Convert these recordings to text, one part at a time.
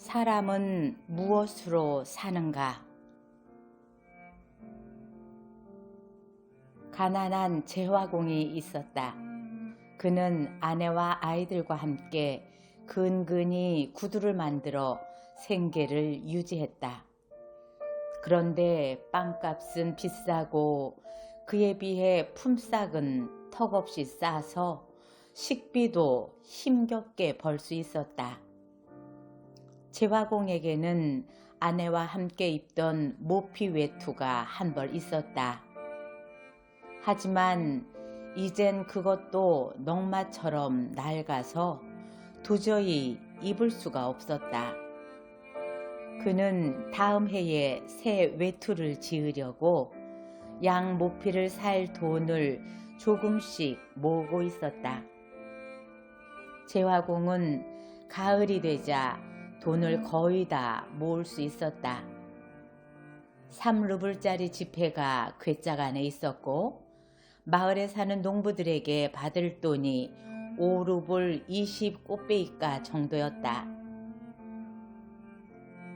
사람은 무엇으로 사는가? 가난한 재화공이 있었다. 그는 아내와 아이들과 함께 근근히 구두를 만들어 생계를 유지했다. 그런데 빵값은 비싸고 그에 비해 품삯은 턱없이 싸서 식비도 힘겹게 벌 수 있었다. 재화공에게는 아내와 함께 입던 모피 외투가 한 벌 있었다. 하지만 이젠 그것도 넝마처럼 낡아서 도저히 입을 수가 없었다. 그는 다음 해에 새 외투를 지으려고 양 모피를 살 돈을 조금씩 모으고 있었다. 재화공은 가을이 되자 돈을 거의 다 모을 수 있었다. 3루블짜리 지폐가 괴짝 안에 있었고 마을에 사는 농부들에게 받을 돈이 5루블 20꼬베이까 정도였다.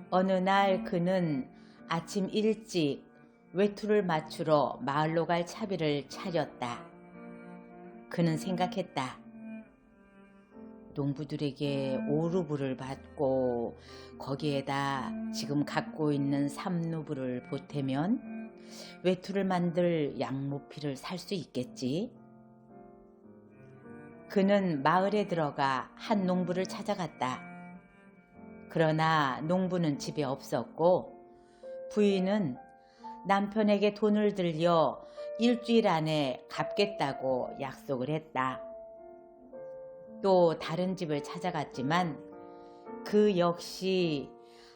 어느 날 그는 아침 일찍 외투를 맞추러 마을로 갈 차비를 차렸다. 그는 생각했다. 농부들에게 5루블을 받고 거기에다 지금 갖고 있는 3루블을 보태면 외투를 만들 양모피를 살 수 있겠지. 그는 마을에 들어가 한 농부를 찾아갔다. 그러나 농부는 집에 없었고 부인은 남편에게 돈을 들여 일주일 안에 갚겠다고 약속을 했다. 또 다른 집을 찾아갔지만 그 역시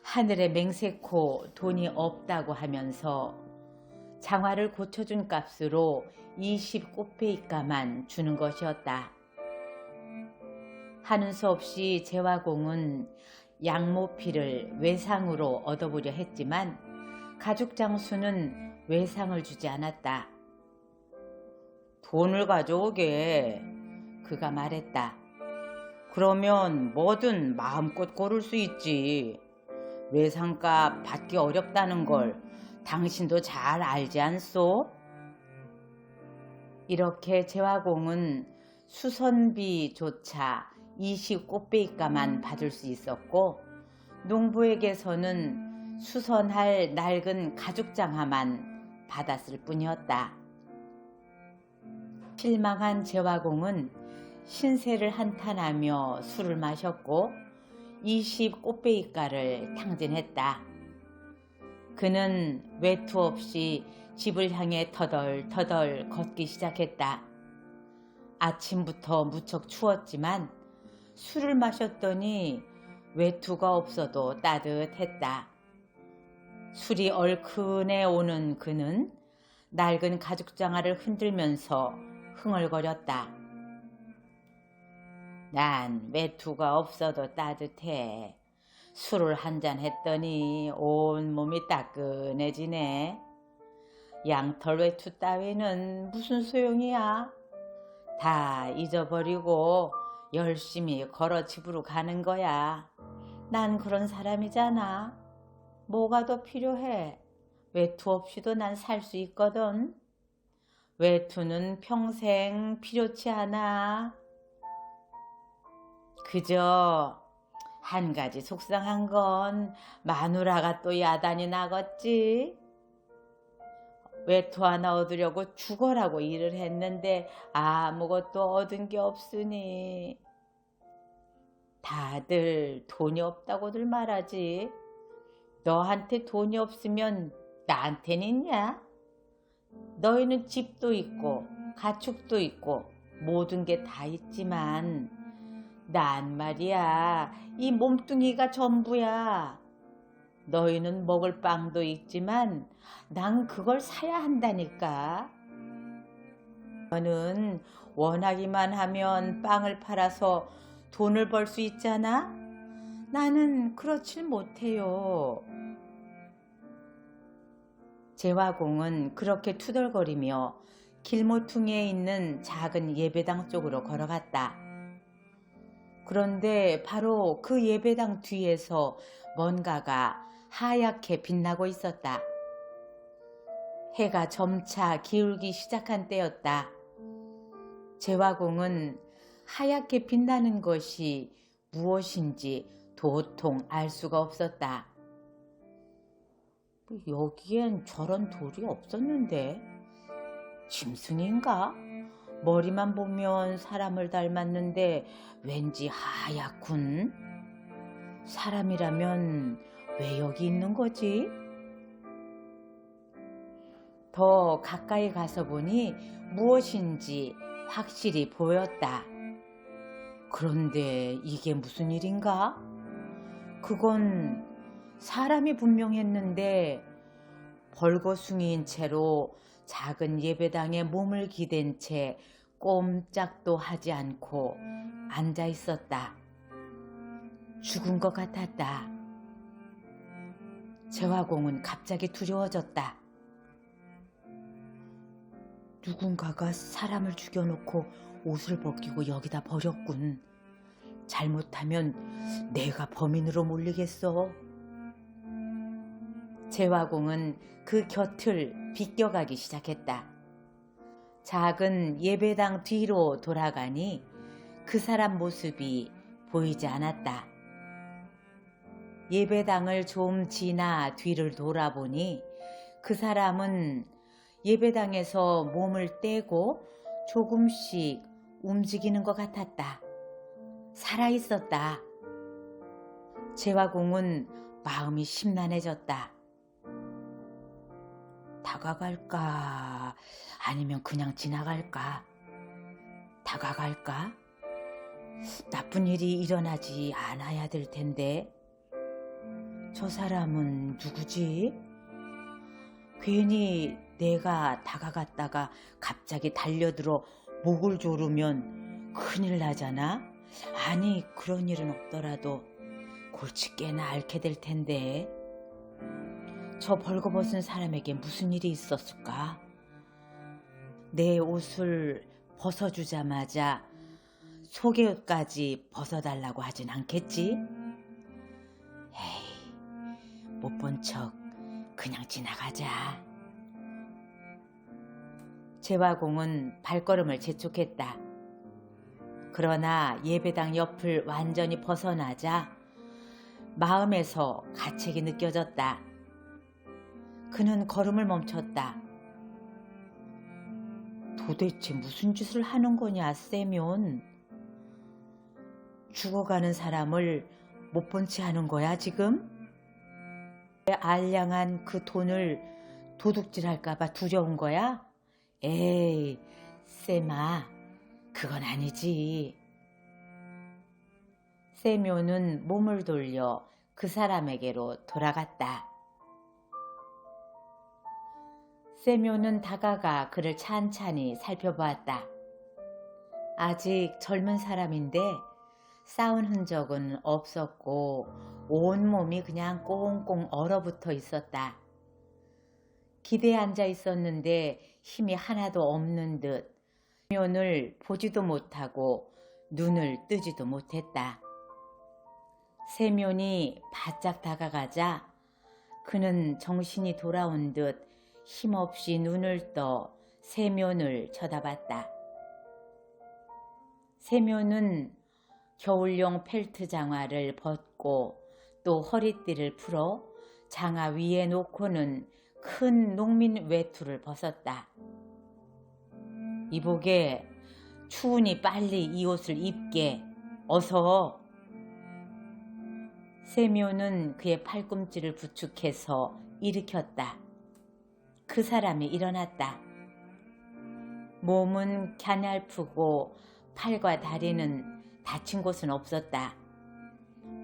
하늘에 맹세코 돈이 없다고 하면서 장화를 고쳐준 값으로 20꼬페이까만 주는 것이었다. 하는 수 없이 재화공은 양모피를 외상으로 얻어보려 했지만 가죽 장수는 외상을 주지 않았다. 돈을 가져오게, 그가 말했다. 그러면 뭐든 마음껏 고를 수 있지. 외상값 받기 어렵다는 걸 당신도 잘 알지 않소? 이렇게 재화공은 수선비조차 20꼬베이까만 받을 수 있었고 농부에게서는 수선할 낡은 가죽장화만 받았을 뿐이었다. 실망한 재화공은 신세를 한탄하며 술을 마셨고 20꼬베이까를 탕진했다. 그는 외투 없이 집을 향해 터덜터덜 걷기 시작했다. 아침부터 무척 추웠지만 술을 마셨더니 외투가 없어도 따뜻했다. 술이 얼큰해 오는 그는 낡은 가죽장화를 흔들면서 흥얼거렸다. 난 외투가 없어도 따뜻해. 술을 한잔 했더니 온몸이 따끈해지네. 양털 외투 따위는 무슨 소용이야. 다 잊어버리고 열심히 걸어 집으로 가는 거야. 난 그런 사람이잖아. 뭐가 더 필요해. 외투 없이도 난 살 수 있거든. 외투는 평생 필요치 않아. 그저 한 가지 속상한 건 마누라가 또 야단이 나겠지. 외투 하나 얻으려고 죽어라고 일을 했는데 아무것도 얻은 게 없으니. 다들 돈이 없다고들 말하지. 너한테 돈이 없으면 나한텐 있냐? 너희는 집도 있고 가축도 있고 모든 게 다 있지만 난 말이야, 이 몸뚱이가 전부야. 너희는 먹을 빵도 있지만 난 그걸 사야 한다니까. 너는 원하기만 하면 빵을 팔아서 돈을 벌 수 있잖아. 나는 그렇질 못해요. 재화공은 그렇게 투덜거리며 길모퉁이에 있는 작은 예배당 쪽으로 걸어갔다. 그런데 바로 그 예배당 뒤에서 뭔가가 하얗게 빛나고 있었다. 해가 점차 기울기 시작한 때였다. 제화공은 하얗게 빛나는 것이 무엇인지 도통 알 수가 없었다. 여기엔 저런 돌이 없었는데 짐승인가? 머리만 보면 사람을 닮았는데 왠지 하얗군. 사람이라면 왜 여기 있는 거지? 더 가까이 가서 보니 무엇인지 확실히 보였다. 그런데 이게 무슨 일인가? 그건 사람이 분명했는데 벌거숭이인 채로 작은 예배당에 몸을 기댄 채 꼼짝도 하지 않고 앉아 있었다. 죽은 것 같았다. 제화공은 갑자기 두려워졌다. 누군가가 사람을 죽여놓고 옷을 벗기고 여기다 버렸군. 잘못하면 내가 범인으로 몰리겠어. 제화공은 그 곁을 비껴가기 시작했다. 작은 예배당 뒤로 돌아가니 그 사람 모습이 보이지 않았다. 예배당을 좀 지나 뒤를 돌아보니 그 사람은 예배당에서 몸을 떼고 조금씩 움직이는 것 같았다. 살아있었다. 제화공은 마음이 심란해졌다. 다가갈까? 아니면 그냥 지나갈까? 다가갈까? 나쁜 일이 일어나지 않아야 될 텐데. 저 사람은 누구지? 괜히 내가 다가갔다가 갑자기 달려들어 목을 조르면 큰일 나잖아? 아니, 그런 일은 없더라도 골칫게나 앓게 될 텐데. 저 벌거벗은 사람에게 무슨 일이 있었을까? 내 옷을 벗어주자마자 속옷까지 벗어달라고 하진 않겠지? 에이, 못 본 척 그냥 지나가자. 제화공은 발걸음을 재촉했다. 그러나 예배당 옆을 완전히 벗어나자 마음에서 가책이 느껴졌다. 그는 걸음을 멈췄다. 도대체 무슨 짓을 하는 거냐, 세면. 죽어가는 사람을 못 본 채 하는 거야, 지금? 알량한 그 돈을 도둑질할까봐 두려운 거야? 에이, 쌤아, 그건 아니지. 세묘는 몸을 돌려 그 사람에게로 돌아갔다. 세묘는 다가가 그를 찬찬히 살펴보았다. 아직 젊은 사람인데 싸운 흔적은 없었고 온몸이 그냥 꽁꽁 얼어붙어 있었다. 기대에 앉아 있었는데 힘이 하나도 없는 듯 세묘를 보지도 못하고 눈을 뜨지도 못했다. 세묘이 바짝 다가가자 그는 정신이 돌아온 듯 힘없이 눈을 떠 세묘를 쳐다봤다. 세묘는 겨울용 펠트 장화를 벗고 또 허리띠를 풀어 장화 위에 놓고는 큰 농민 외투를 벗었다. 이보게, 추우니 빨리 이 옷을 입게. 어서. 세묘는 그의 팔꿈치를 부축해서 일으켰다. 그 사람이 일어났다. 몸은 갸냘프고 팔과 다리는 다친 곳은 없었다.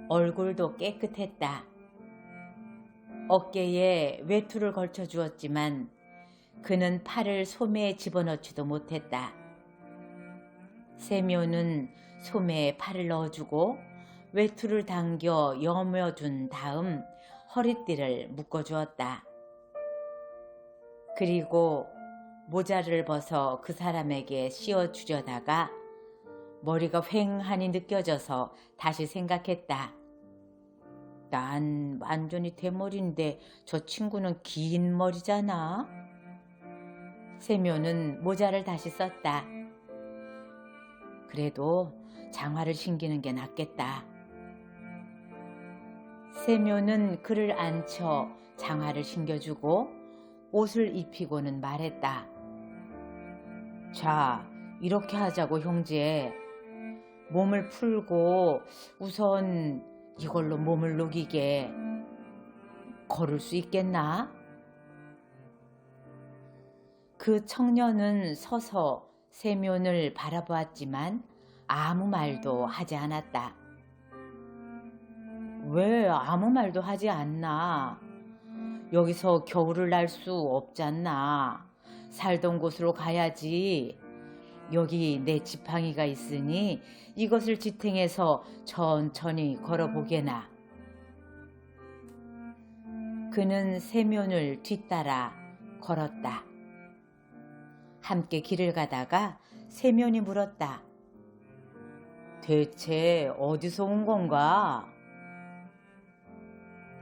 얼굴도 깨끗했다. 어깨에 외투를 걸쳐 주었지만 그는 팔을 소매에 집어넣지도 못했다. 세묘는 소매에 팔을 넣어주고 외투를 당겨 여며준 다음 허리띠를 묶어주었다. 그리고 모자를 벗어 그 사람에게 씌워주려다가 머리가 휑하니 느껴져서 다시 생각했다. 난 완전히 대머리인데 저 친구는 긴 머리잖아. 세묘는 모자를 다시 썼다. 그래도 장화를 신기는 게 낫겠다. 세묘는 그를 앉혀 장화를 신겨주고 옷을 입히고는 말했다. 자, 이렇게 하자고 형제. 몸을 풀고 우선 이걸로 몸을 녹이게. 걸을 수 있겠나? 그 청년은 서서 세면을 바라보았지만 아무 말도 하지 않았다. 왜 아무 말도 하지 않나? 여기서 겨울을 날 수 없잖나. 살던 곳으로 가야지. 여기 내 지팡이가 있으니 이것을 지탱해서 천천히 걸어보게나. 그는 세면을 뒤따라 걸었다. 함께 길을 가다가 세면이 물었다. 대체 어디서 온 건가?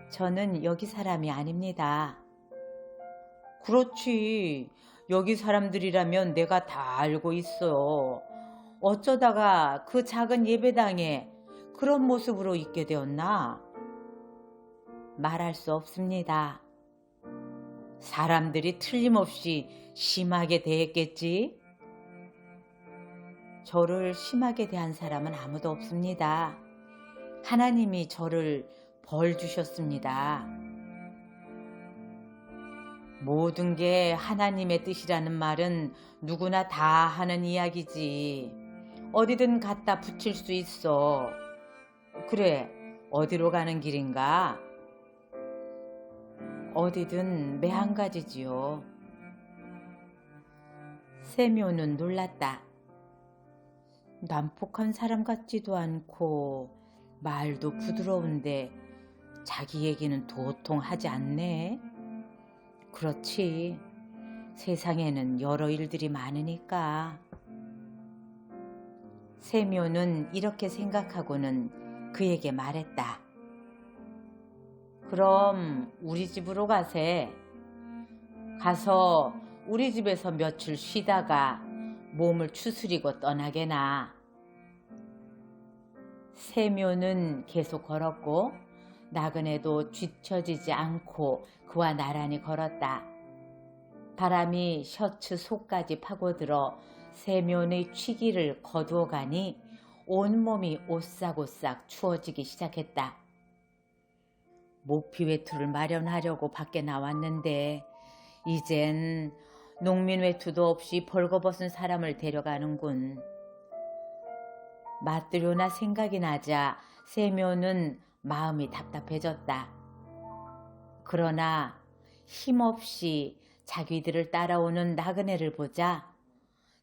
저는 여기 사람이 아닙니다. 그렇지. 여기 사람들이라면 내가 다 알고 있어. 어쩌다가 그 작은 예배당에 그런 모습으로 있게 되었나? 말할 수 없습니다. 사람들이 틀림없이 심하게 대했겠지? 저를 심하게 대한 사람은 아무도 없습니다. 하나님이 저를 벌 주셨습니다. 모든 게 하나님의 뜻이라는 말은 누구나 다 하는 이야기지. 어디든 갖다 붙일 수 있어. 그래, 어디로 가는 길인가? 어디든 매한가지지요. 세묘는 놀랐다. 난폭한 사람 같지도 않고 말도 부드러운데 자기 얘기는 도통 하지 않네. 그렇지. 세상에는 여러 일들이 많으니까. 세묘는 이렇게 생각하고는 그에게 말했다. 그럼 우리 집으로 가세. 가서 우리 집에서 며칠 쉬다가 몸을 추스리고 떠나게나. 세묘는 계속 걸었고 나그네도 뒤처지지 않고 그와 나란히 걸었다. 바람이 셔츠 속까지 파고들어 세면의 취기를 거두어 가니 온몸이 오싹오싹 추워지기 시작했다. 모피 외투를 마련하려고 밖에 나왔는데 이젠 농민 외투도 없이 벌거벗은 사람을 데려가는군. 맞들요나 생각이 나자 세묘는 마음이 답답해졌다. 그러나 힘없이 자기들을 따라오는 나그네를 보자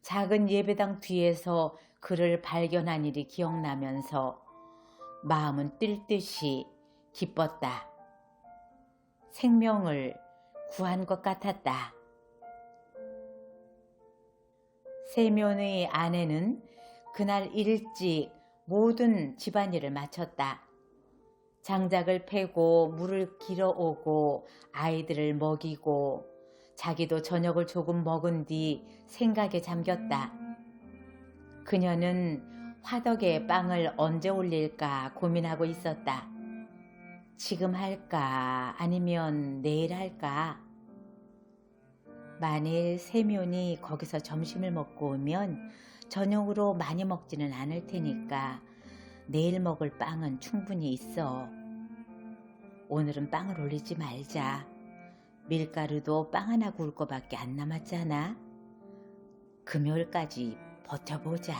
작은 예배당 뒤에서 그를 발견한 일이 기억나면서 마음은 뛸 듯이 기뻤다. 생명을 구한 것 같았다. 세면의 아내는 그날 일찍 모든 집안일을 마쳤다. 장작을 패고 물을 길어오고 아이들을 먹이고 자기도 저녁을 조금 먹은 뒤 생각에 잠겼다. 그녀는 화덕에 빵을 언제 올릴까 고민하고 있었다. 지금 할까 아니면 내일 할까? 만일 세면이 거기서 점심을 먹고 오면 저녁으로 많이 먹지는 않을 테니까 내일 먹을 빵은 충분히 있어. 오늘은 빵을 올리지 말자. 밀가루도 빵 하나 구울 거밖에 안 남았잖아. 금요일까지 버텨보자.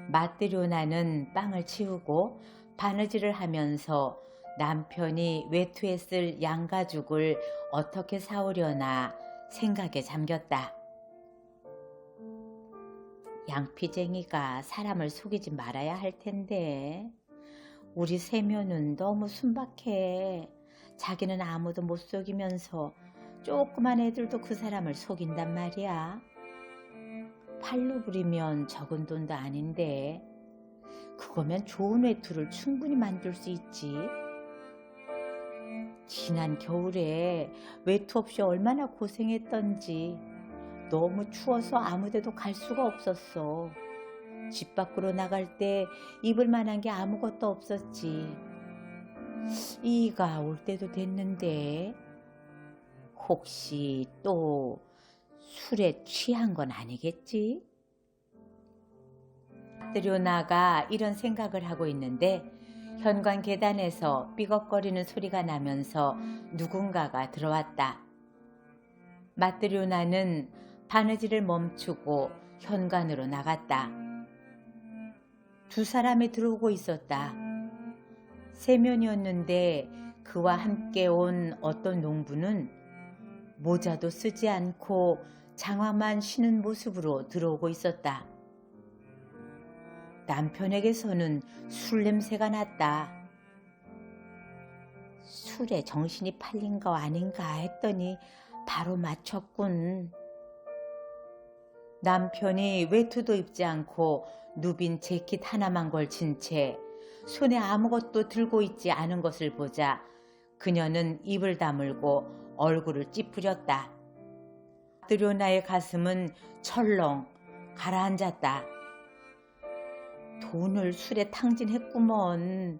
마뜨료나는 빵을 치우고 바느질을 하면서 남편이 외투에 쓸 양가죽을 어떻게 사오려나 생각에 잠겼다. 양피쟁이가 사람을 속이지 말아야 할 텐데 우리 세면은 너무 순박해. 자기는 아무도 못 속이면서 조그만 애들도 그 사람을 속인단 말이야. 팔로 부리면 적은 돈도 아닌데 그거면 좋은 외투를 충분히 만들 수 있지. 지난 겨울에 외투 없이 얼마나 고생했던지. 너무 추워서 아무 데도 갈 수가 없었어. 집 밖으로 나갈 때 입을 만한 게 아무것도 없었지. 이가 올 때도 됐는데 혹시 또 술에 취한 건 아니겠지? 들여나가 이런 생각을 하고 있는데 현관 계단에서 삐걱거리는 소리가 나면서 누군가가 들어왔다. 마트료나는 바느질을 멈추고 현관으로 나갔다. 두 사람이 들어오고 있었다. 세면이었는데 그와 함께 온 어떤 농부는 모자도 쓰지 않고 장화만 신은 모습으로 들어오고 있었다. 남편에게서는 술 냄새가 났다. 술에 정신이 팔린 거 아닌가 했더니 바로 맞췄군. 남편이 외투도 입지 않고 누빈 재킷 하나만 걸친 채 손에 아무것도 들고 있지 않은 것을 보자 그녀는 입을 다물고 얼굴을 찌푸렸다. 드료나의 가슴은 철렁 가라앉았다. 돈을 술에 탕진했구먼.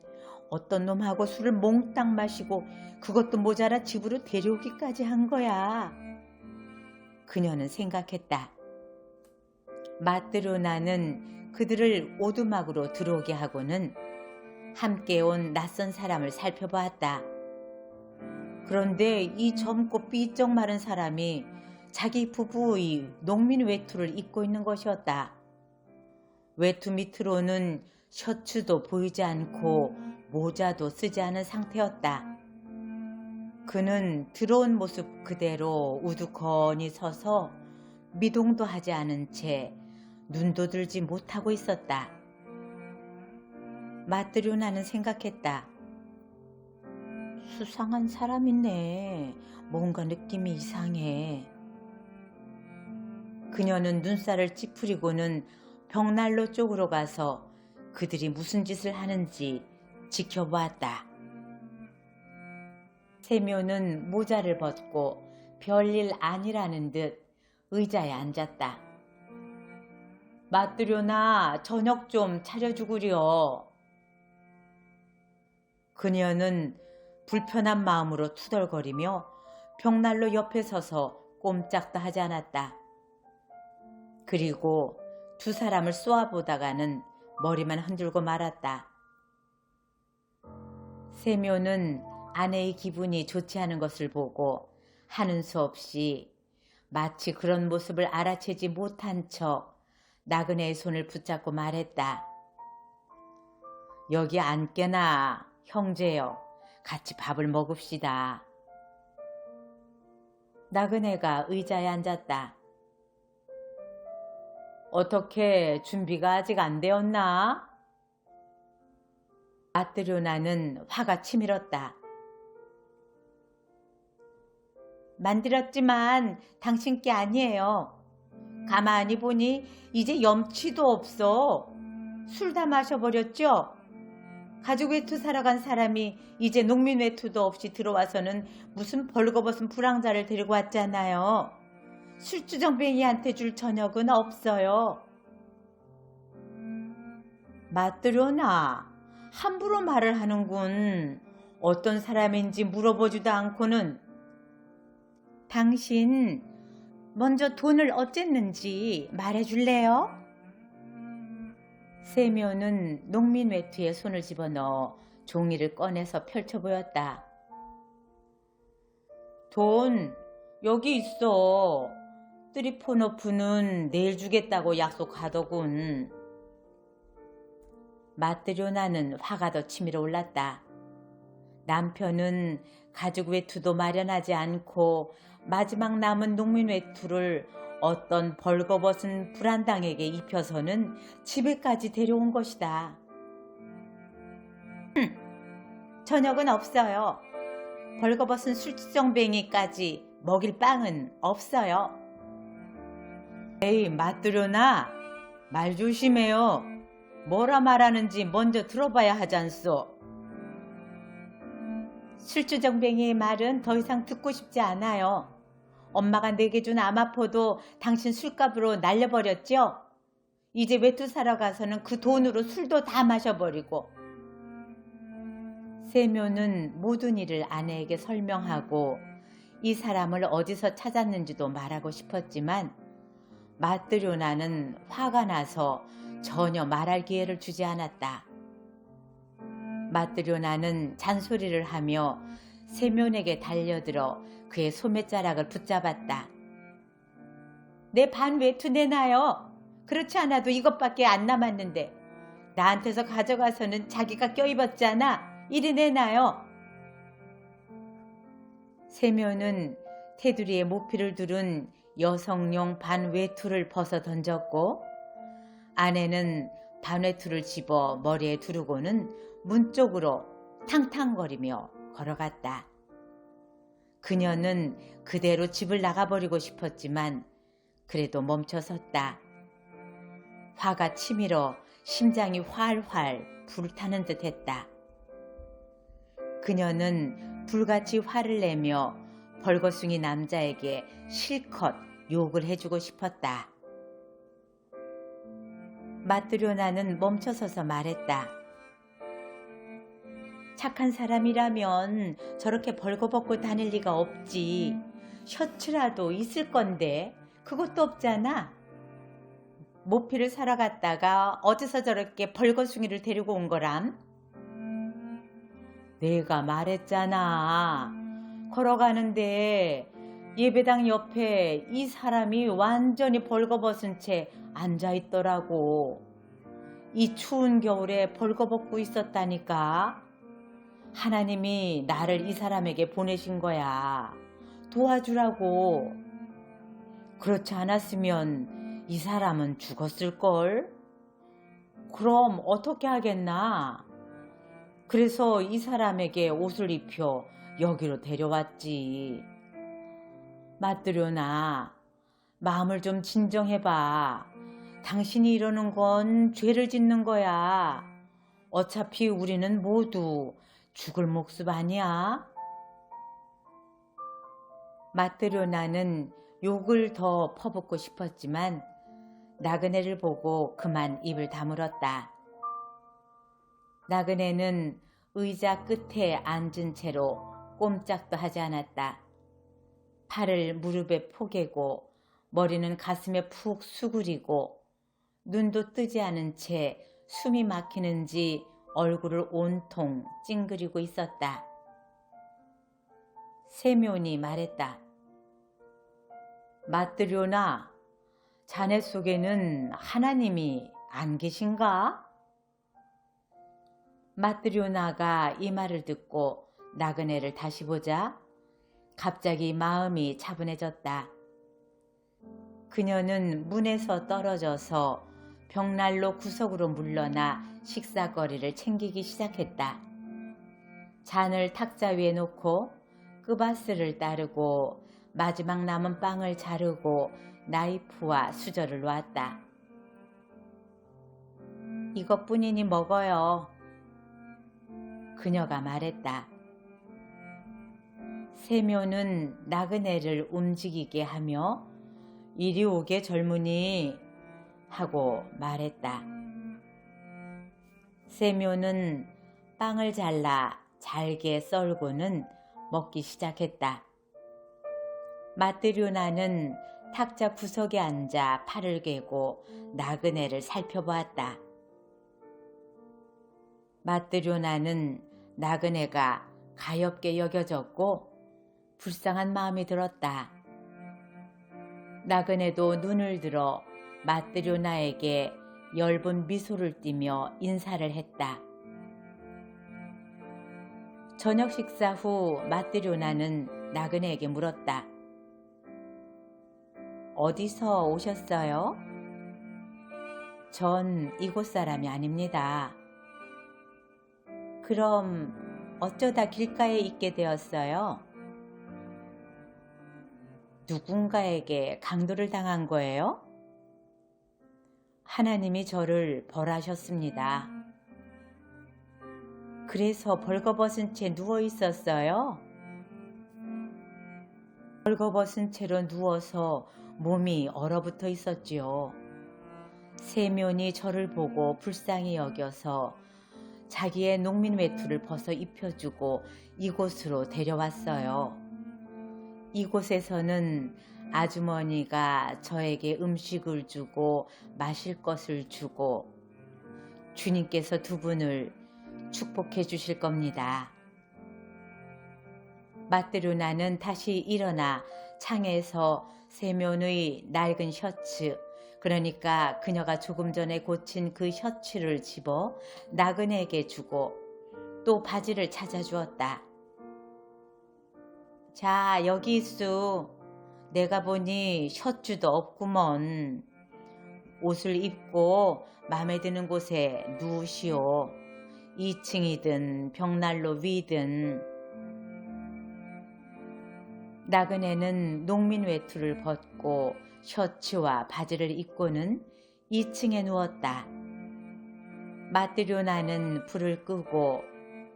어떤 놈하고 술을 몽땅 마시고 그것도 모자라 집으로 데려오기까지 한 거야. 그녀는 생각했다. 마트로나는 그들을 오두막으로 들어오게 하고는 함께 온 낯선 사람을 살펴보았다. 그런데 이 젊고 삐쩍 마른 사람이 자기 부부의 농민 외투를 입고 있는 것이었다. 외투 밑으로는 셔츠도 보이지 않고 모자도 쓰지 않은 상태였다. 그는 들어온 모습 그대로 우두커니 서서 미동도 하지 않은 채 눈도 들지 못하고 있었다. 마트료나는 생각했다. 수상한 사람이네. 뭔가 느낌이 이상해. 그녀는 눈살을 찌푸리고는 벽난로 쪽으로 가서 그들이 무슨 짓을 하는지 지켜보았다. 세묘는 모자를 벗고 별일 아니라는 듯 의자에 앉았다. 마트료나 저녁 좀 차려주구려. 그녀는 불편한 마음으로 투덜거리며 벽난로 옆에 서서 꼼짝도 하지 않았다. 그리고 두 사람을 쏘아보다가는 머리만 흔들고 말았다. 세묘는 아내의 기분이 좋지 않은 것을 보고 하는 수 없이 마치 그런 모습을 알아채지 못한 척 나그네의 손을 붙잡고 말했다. 여기 앉게나 형제여, 같이 밥을 먹읍시다. 나그네가 의자에 앉았다. 어떻게 준비가 아직 안 되었나? 마트료나는 화가 치밀었다. 만들었지만 당신 게 아니에요. 가만히 보니 이제 염치도 없어. 술 다 마셔버렸죠? 가죽 외투 사러 간 사람이 이제 농민 외투도 없이 들어와서는 무슨 벌거벗은 불황자를 데리고 왔잖아요. 술주정뱅이한테 줄 저녁은 없어요. 마트료나, 함부로 말을 하는군. 어떤 사람인지 물어보지도 않고는. 당신 먼저 돈을 어쨌는지 말해줄래요? 세묘는 농민 외투에 손을 집어넣어 종이를 꺼내서 펼쳐 보였다. 돈 여기 있어. 트리포노프는 내일 주겠다고 약속하더군. 마트료나는 화가 더 치밀어 올랐다. 남편은 가죽 외투도 마련하지 않고 마지막 남은 농민 외투를 어떤 벌거벗은 불안당에게 입혀서는 집에까지 데려온 것이다. 저녁은 없어요. 벌거벗은 술주정뱅이까지 먹일 빵은 없어요. 에이, 맞들여나? 말 조심해요. 뭐라 말하는지 먼저 들어봐야 하잖소. 술주정뱅이의 말은 더 이상 듣고 싶지 않아요. 엄마가 내게 준 아마포도 당신 술값으로 날려버렸죠? 이제 외투 사러 가서는 그 돈으로 술도 다 마셔버리고. 세묘는 모든 일을 아내에게 설명하고 이 사람을 어디서 찾았는지도 말하고 싶었지만 마뜨료나는 화가 나서 전혀 말할 기회를 주지 않았다. 마뜨료나는 잔소리를 하며 세묘에게 달려들어 그의 소매자락을 붙잡았다. 내 반 외투 내놔요. 그렇지 않아도 이것밖에 안 남았는데 나한테서 가져가서는 자기가 껴입었잖아. 이리 내놔요. 세묘는 테두리에 모피를 두른 여성용 반 외투를 벗어 던졌고 아내는 반 외투를 집어 머리에 두르고는 문 쪽으로 탕탕거리며 걸어갔다. 그녀는 그대로 집을 나가버리고 싶었지만 그래도 멈춰섰다. 화가 치밀어 심장이 활활 불타는 듯 했다. 그녀는 불같이 화를 내며 벌거숭이 남자에게 실컷 욕을 해주고 싶었다. 마뜨료나는 멈춰서서 말했다. 착한 사람이라면 저렇게 벌거벗고 다닐 리가 없지. 셔츠라도 있을 건데 그것도 없잖아. 모피를 사러 갔다가 어디서 저렇게 벌거숭이를 데리고 온 거람? 내가 말했잖아. 걸어가는데 예배당 옆에 이 사람이 완전히 벌거벗은 채 앉아있더라고. 이 추운 겨울에 벌거벗고 있었다니까. 하나님이 나를 이 사람에게 보내신 거야. 도와주라고. 그렇지 않았으면 이 사람은 죽었을걸? 그럼 어떻게 하겠나? 그래서 이 사람에게 옷을 입혀 여기로 데려왔지. 마뜨료나, 마음을 좀 진정해봐. 당신이 이러는 건 죄를 짓는 거야. 어차피 우리는 모두 죽을 목숨 아니야? 마뜨료나는 욕을 더 퍼붓고 싶었지만 나그네를 보고 그만 입을 다물었다. 나그네는 의자 끝에 앉은 채로 꼼짝도 하지 않았다. 팔을 무릎에 포개고 머리는 가슴에 푹 수그리고 눈도 뜨지 않은 채 숨이 막히는지 얼굴을 온통 찡그리고 있었다. 세묘니 말했다. 마뜨료나, 자네 속에는 하나님이 안 계신가? 마뜨료나가 이 말을 듣고 나그네를 다시 보자 갑자기 마음이 차분해졌다. 그녀는 문에서 떨어져서 벽난로 구석으로 물러나 식사거리를 챙기기 시작했다. 잔을 탁자 위에 놓고 끄바스를 따르고 마지막 남은 빵을 자르고 나이프와 수저를 놓았다. 이것뿐이니 먹어요. 그녀가 말했다. 세묘는 나그네를 움직이게 하며 이리 오게 젊은이 하고 말했다. 세묘는 빵을 잘라 잘게 썰고는 먹기 시작했다. 마뜨료나는 탁자 구석에 앉아 팔을 괴고 나그네를 살펴보았다. 마뜨료나는 나그네가 가엾게 여겨졌고 불쌍한 마음이 들었다. 나그네도 눈을 들어 마뜨료나에게 엷은 미소를 띠며 인사를 했다. 저녁 식사 후 마뜨료나는 나그네에게 물었다. 어디서 오셨어요? 전 이곳 사람이 아닙니다. 그럼 어쩌다 길가에 있게 되었어요? 누군가에게 강도를 당한 거예요? 하나님이 저를 벌하셨습니다. 그래서 벌거벗은 채 누워 있었어요. 벌거벗은 채로 누워서 몸이 얼어붙어 있었지요. 세면이 저를 보고 불쌍히 여겨서 자기의 농민 외투를 벗어 입혀주고 이곳으로 데려왔어요. 이곳에서는 아주머니가 저에게 음식을 주고 마실 것을 주고 주님께서 두 분을 축복해 주실 겁니다. 마뜨류나는 다시 일어나 창에서 세면의 낡은 셔츠, 그러니까 그녀가 조금 전에 고친 그 셔츠를 집어 나그네에게 주고 또 바지를 찾아주었다. 자, 여기 있수. 내가 보니 셔츠도 없구먼. 옷을 입고 마음에 드는 곳에 누우시오. 2층이든 벽난로 위든. 나그네는 농민 외투를 벗고 셔츠와 바지를 입고는 2층에 누웠다. 마뜨료나는 불을 끄고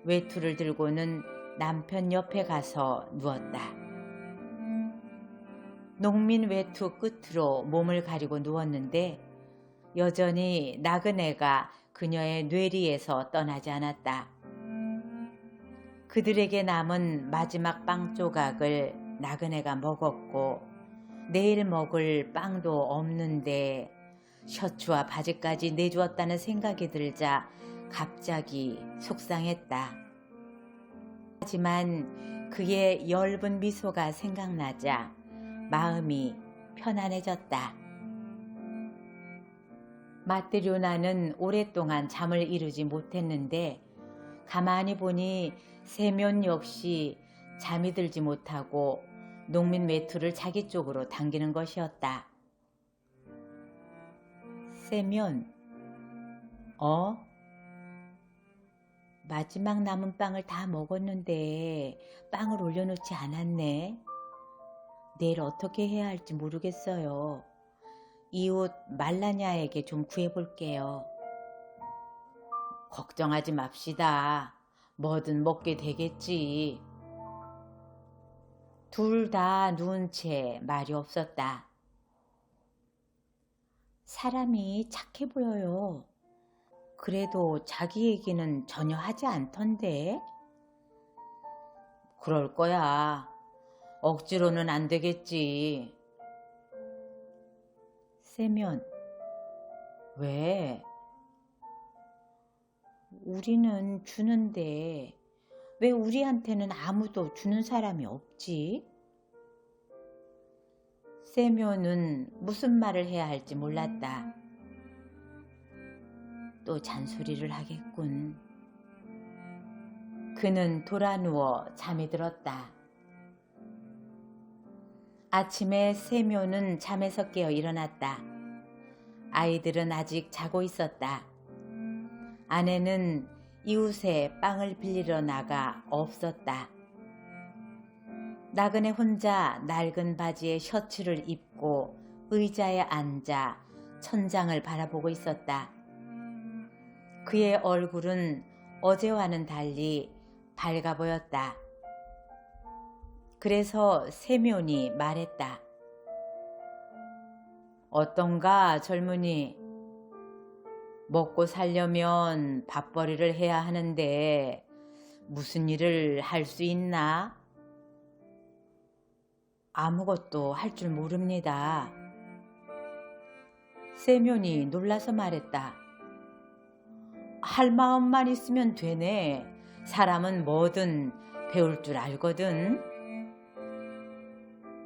외투를 들고는 남편 옆에 가서 누웠다. 농민 외투 끝으로 몸을 가리고 누웠는데 여전히 나그네가 그녀의 뇌리에서 떠나지 않았다. 그들에게 남은 마지막 빵 조각을 나그네가 먹었고 내일 먹을 빵도 없는데 셔츠와 바지까지 내주었다는 생각이 들자 갑자기 속상했다. 하지만 그의 엷은 미소가 생각나자 마음이 편안해졌다. 마뜨료나는 오랫동안 잠을 이루지 못했는데 가만히 보니 세면 역시 잠이 들지 못하고 농민 외투를 자기 쪽으로 당기는 것이었다. 세면, 마지막 남은 빵을 다 먹었는데 빵을 올려놓지 않았네. 내일 어떻게 해야 할지 모르겠어요. 이웃 말라냐에게 좀 구해볼게요. 걱정하지 맙시다. 뭐든 먹게 되겠지. 둘 다 누운 채 말이 없었다. 사람이 착해 보여요. 그래도 자기 얘기는 전혀 하지 않던데. 그럴 거야. 억지로는 안 되겠지. 세면, 왜? 우리는 주는데 왜 우리한테는 아무도 주는 사람이 없지? 세면은 무슨 말을 해야 할지 몰랐다. 또 잔소리를 하겠군. 그는 돌아누워 잠이 들었다. 아침에 세면은 잠에서 깨어 일어났다. 아이들은 아직 자고 있었다. 아내는 이웃에 빵을 빌리러 나가 없었다. 나그네 혼자 낡은 바지에 셔츠를 입고 의자에 앉아 천장을 바라보고 있었다. 그의 얼굴은 어제와는 달리 밝아 보였다. 그래서 세면이 말했다. 어떤가 젊은이? 먹고 살려면 밥벌이를 해야 하는데 무슨 일을 할 수 있나? 아무것도 할 줄 모릅니다. 세면이 놀라서 말했다. 할 마음만 있으면 되네. 사람은 뭐든 배울 줄 알거든.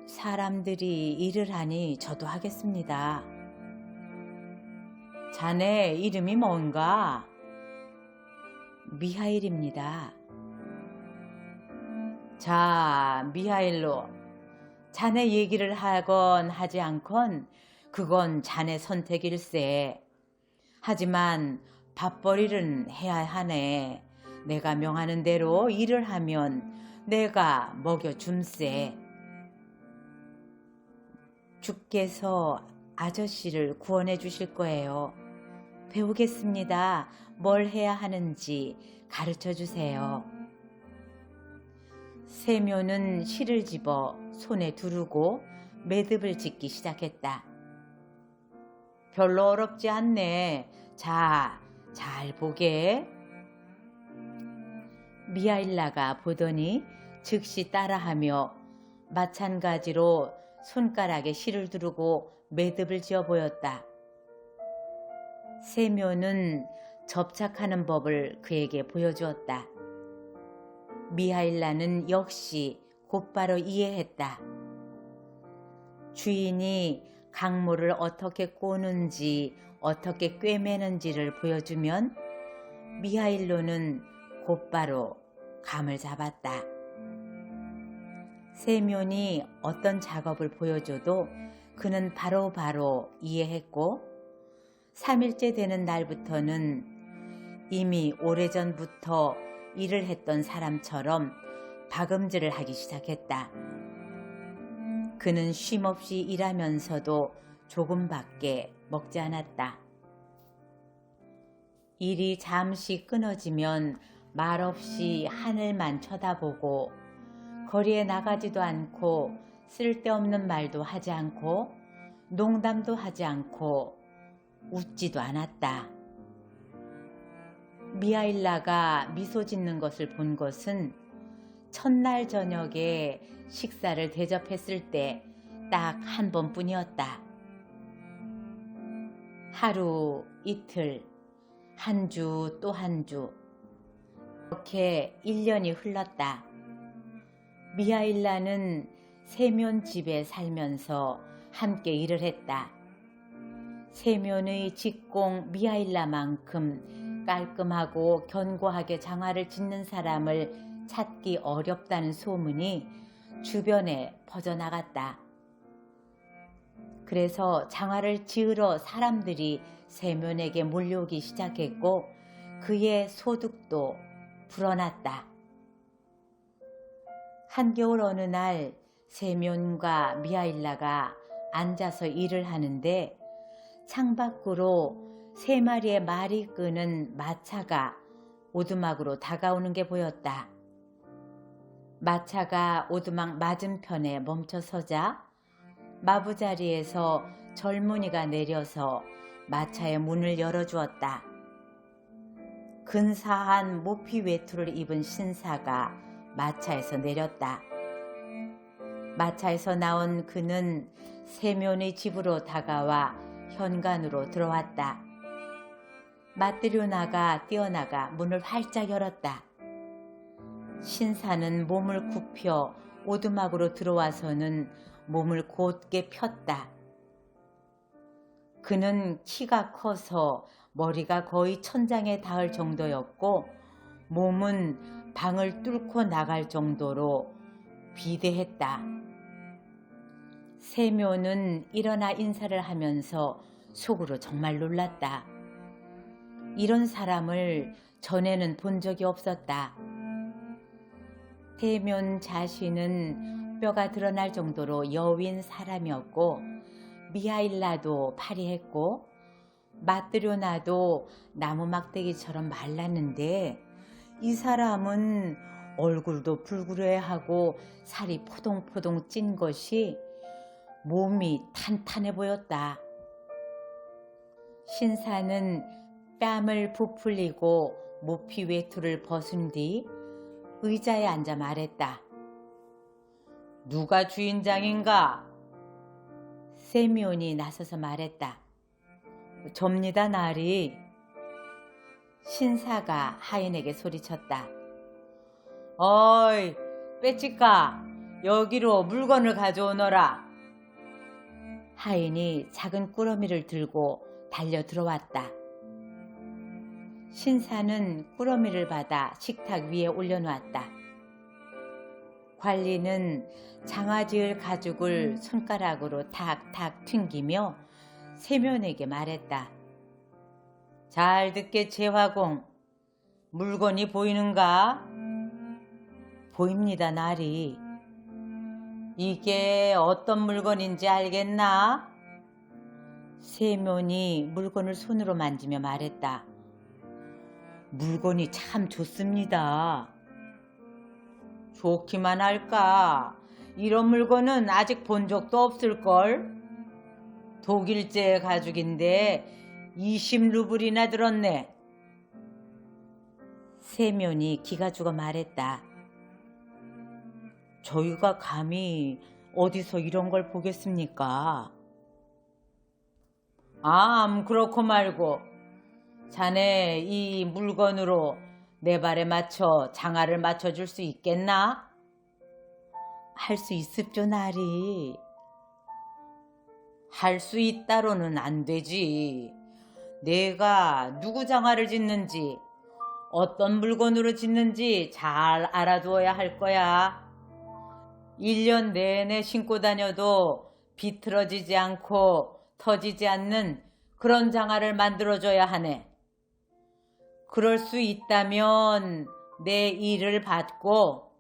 사람들이 일을 하니 저도 하겠습니다. 자네 이름이 뭔가? 미하일입니다. 자, 미하일로. 자네 얘기를 하건 하지 않건 그건 자네 선택일세. 하지만 밥벌이는 해야 하네. 내가 명하는 대로 일을 하면 내가 먹여줌세. 주께서 아저씨를 구원해 주실 거예요. 배우겠습니다. 뭘 해야 하는지 가르쳐 주세요. 세묘는 실을 집어 손에 두르고 매듭을 짓기 시작했다. 별로 어렵지 않네. 자, 잘 보게. 미하일라가 보더니 즉시 따라하며 마찬가지로 손가락에 실을 두르고 매듭을 지어 보였다. 세묘는 접착하는 법을 그에게 보여주었다. 미하일라는 역시 곧바로 이해했다. 주인이 강물을 어떻게 꼬는지 어떻게 꿰매는지를 보여주면 미하일로는 곧바로 감을 잡았다. 세면이 어떤 작업을 보여줘도 그는 바로바로 이해했고 3일째 되는 날부터는 이미 오래전부터 일을 했던 사람처럼 박음질을 하기 시작했다. 그는 쉼없이 일하면서도 조금밖에 먹지 않았다. 일이 잠시 끊어지면 말없이 하늘만 쳐다보고 거리에 나가지도 않고 쓸데없는 말도 하지 않고 농담도 하지 않고 웃지도 않았다. 미하일라가 미소 짓는 것을 본 것은 첫날 저녁에 식사를 대접했을 때 딱 한 번뿐이었다. 하루, 이틀, 한 주 또 한 주, 그렇게 1년이 흘렀다. 미하일라는 세면 집에 살면서 함께 일을 했다. 세면의 직공 미하일라만큼 깔끔하고 견고하게 장화를 짓는 사람을 찾기 어렵다는 소문이 주변에 퍼져나갔다. 그래서 장화를 지으러 사람들이 세면에게 몰려오기 시작했고 그의 소득도 불어났다. 한겨울 어느 날 세면과 미하일라가 앉아서 일을 하는데 창밖으로 3마리의 말이 끄는 마차가 오두막으로 다가오는 게 보였다. 마차가 오두막 맞은편에 멈춰서자 마부자리에서 젊은이가 내려서 마차의 문을 열어주었다. 근사한 모피 외투를 입은 신사가 마차에서 내렸다. 마차에서 나온 그는 세면의 집으로 다가와 현관으로 들어왔다. 마트료나가 뛰어나가 문을 활짝 열었다. 신사는 몸을 굽혀 오두막으로 들어와서는 몸을 곧게 폈다. 그는 키가 커서 머리가 거의 천장에 닿을 정도였고 몸은 방을 뚫고 나갈 정도로 비대했다. 세묘는 일어나 인사를 하면서 속으로 정말 놀랐다. 이런 사람을 전에는 본 적이 없었다. 세면 자신은 뼈가 드러날 정도로 여윈 사람이었고 미하일라도 파리했고 마트료나도 나무 막대기처럼 말랐는데 이 사람은 얼굴도 불그레하고 살이 포동포동 찐 것이 몸이 탄탄해 보였다. 신사는 뺨을 부풀리고 모피 외투를 벗은 뒤 의자에 앉아 말했다. 누가 주인장인가? 세미온이 나서서 말했다. 접니다, 나리. 신사가 하인에게 소리쳤다. 어이, 빼치까, 여기로 물건을 가져오너라. 하인이 작은 꾸러미를 들고 달려 들어왔다. 신사는 꾸러미를 받아 식탁 위에 올려놓았다. 관리는 장화지을 가죽을 손가락으로 탁탁 튕기며 세면에게 말했다. 잘 듣게 제화공, 물건이 보이는가? 보입니다, 나리. 이게 어떤 물건인지 알겠나? 세면이 물건을 손으로 만지며 말했다. 물건이 참 좋습니다. 좋기만 할까? 이런 물건은 아직 본 적도 없을걸? 독일제 가죽인데 20루블이나 들었네. 세면이 기가 죽어 말했다. 저희가 감히 어디서 이런 걸 보겠습니까? 그렇고 말고 자네 이 물건으로 내 발에 맞춰 장화를 맞춰줄 수 있겠나? 할 수 있습죠, 나리. 할 수 있다로는 안 되지. 내가 누구 장화를 짓는지, 어떤 물건으로 짓는지 잘 알아두어야 할 거야. 1년 내내 신고 다녀도 비틀어지지 않고 터지지 않는 그런 장화를 만들어줘야 하네. 그럴 수 있다면 내 일을 받고,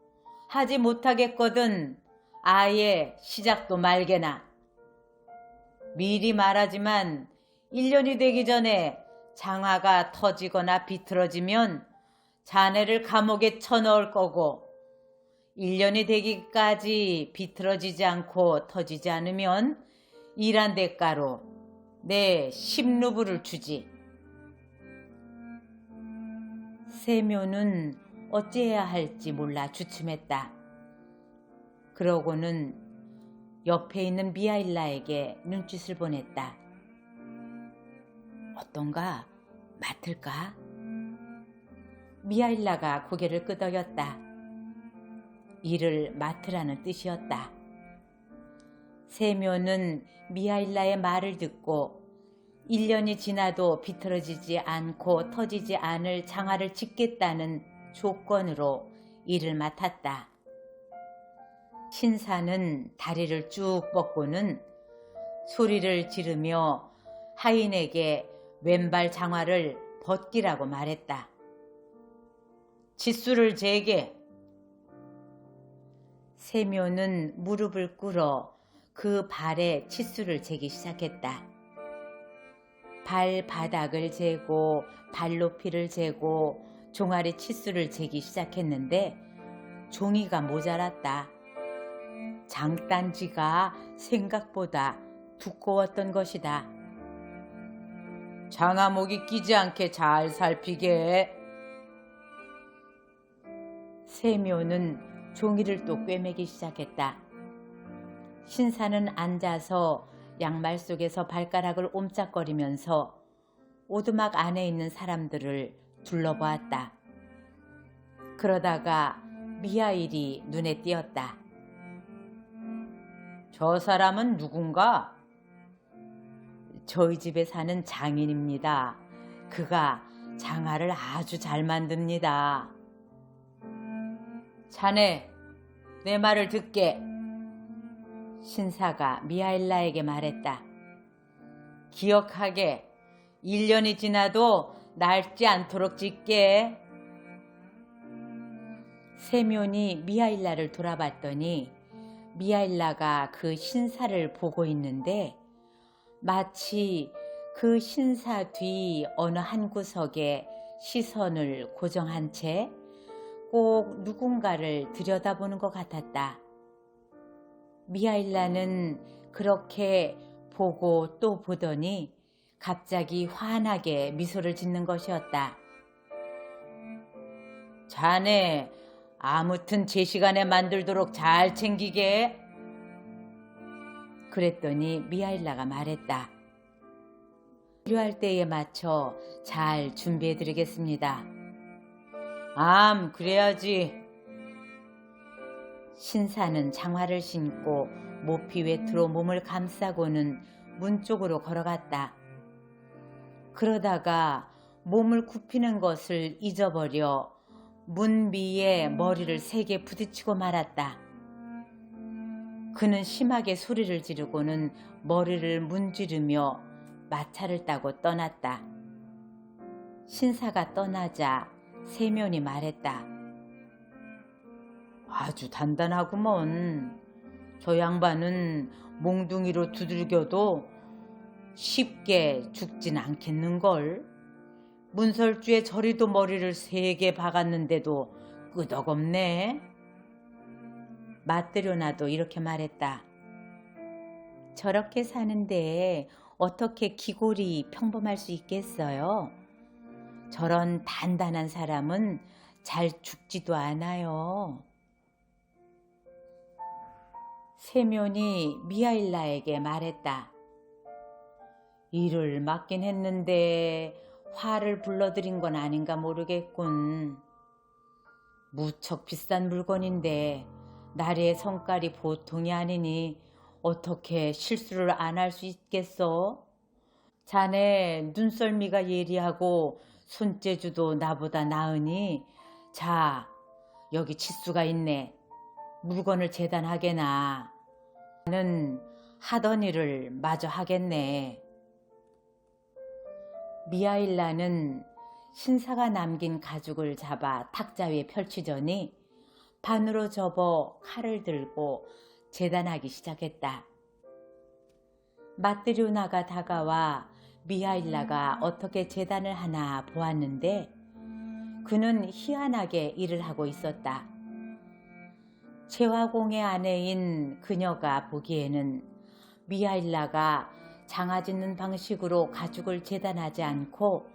하지 못하겠거든 아예 시작도 말게나. 미리 말하지만 1년이 되기 전에 장화가 터지거나 비틀어지면 자네를 감옥에 쳐넣을 거고, 1년이 되기까지 비틀어지지 않고 터지지 않으면 일한 대가로 내 10루블을 주지. 세묘는 어찌해야 할지 몰라 주춤했다. 그러고는 옆에 있는 미하일라에게 눈짓을 보냈다. 어떤가? 맡을까? 미하일라가 고개를 끄덕였다. 이를 맡으라는 뜻이었다. 세묘는 미하일라의 말을 듣고 1년이 지나도 비틀어지지 않고 터지지 않을 장화를 짓겠다는 조건으로 일을 맡았다. 신사는 다리를 쭉 뻗고는 소리를 지르며 하인에게 왼발 장화를 벗기라고 말했다. 치수를 재게. 세묘는 무릎을 꿇어 그 발에 치수를 재기 시작했다. 발바닥을 재고 발 높이를 재고 종아리 치수를 재기 시작했는데 종이가 모자랐다. 장단지가 생각보다 두꺼웠던 것이다. 장화목이 끼지 않게 잘 살피게. 세묘는 종이를 또 꿰매기 시작했다. 신사는 앉아서 양말 속에서 발가락을 옴짝거리면서 오두막 안에 있는 사람들을 둘러보았다. 그러다가 미하일이 눈에 띄었다. 저 사람은 누군가? 저희 집에 사는 장인입니다. 그가 장화를 아주 잘 만듭니다. 자네, 내 말을 듣게. 신사가 미하일라에게 말했다. 기억하게. 1년이 지나도 낡지 않도록 짓게. 세면이 미하일라를 돌아봤더니 미하일라가 그 신사를 보고 있는데 마치 그 신사 뒤 어느 한 구석에 시선을 고정한 채 꼭 누군가를 들여다보는 것 같았다. 미하일라는 그렇게 보고 또 보더니 갑자기 환하게 미소를 짓는 것이었다. 자네, 아무튼 제 시간에 만들도록 잘 챙기게. 그랬더니 미하일라가 말했다. 필요할 때에 맞춰 잘 준비해드리겠습니다. 그래야지. 신사는 장화를 신고 모피 외투로 몸을 감싸고는 문 쪽으로 걸어갔다. 그러다가 몸을 굽히는 것을 잊어버려 문 위에 머리를 세게 부딪히고 말았다. 그는 심하게 소리를 지르고는 머리를 문지르며 마차를 타고 떠났다. 신사가 떠나자 세면이 말했다. 아주 단단하구먼. 저 양반은 몽둥이로 두들겨도 쉽게 죽진 않겠는걸. 문설주에 저리도 머리를 3개 박았는데도 끄덕없네. 맞들여놔도 이렇게 말했다. 저렇게 사는데 어떻게 기골이 평범할 수 있겠어요? 저런 단단한 사람은 잘 죽지도 않아요. 세면이 미하일라에게 말했다. 일을 맡긴 했는데 화를 불러들인 건 아닌가 모르겠군. 무척 비싼 물건인데 나리의 성깔이 보통이 아니니 어떻게 실수를 안 할 수 있겠어? 자네 눈썰미가 예리하고 손재주도 나보다 나으니 자, 여기 치수가 있네. 물건을 재단하게나. 나는 하던 일을 마저 하겠네. 미하일라는 신사가 남긴 가죽을 잡아 탁자 위에 펼치더니 반으로 접어 칼을 들고 재단하기 시작했다. 마트료나가 다가와 미하일라가 어떻게 재단을 하나 보았는데 그는 희한하게 일을 하고 있었다. 제화공의 아내인 그녀가 보기에는 미하일라가 장아짓는 방식으로 가죽을 재단하지 않고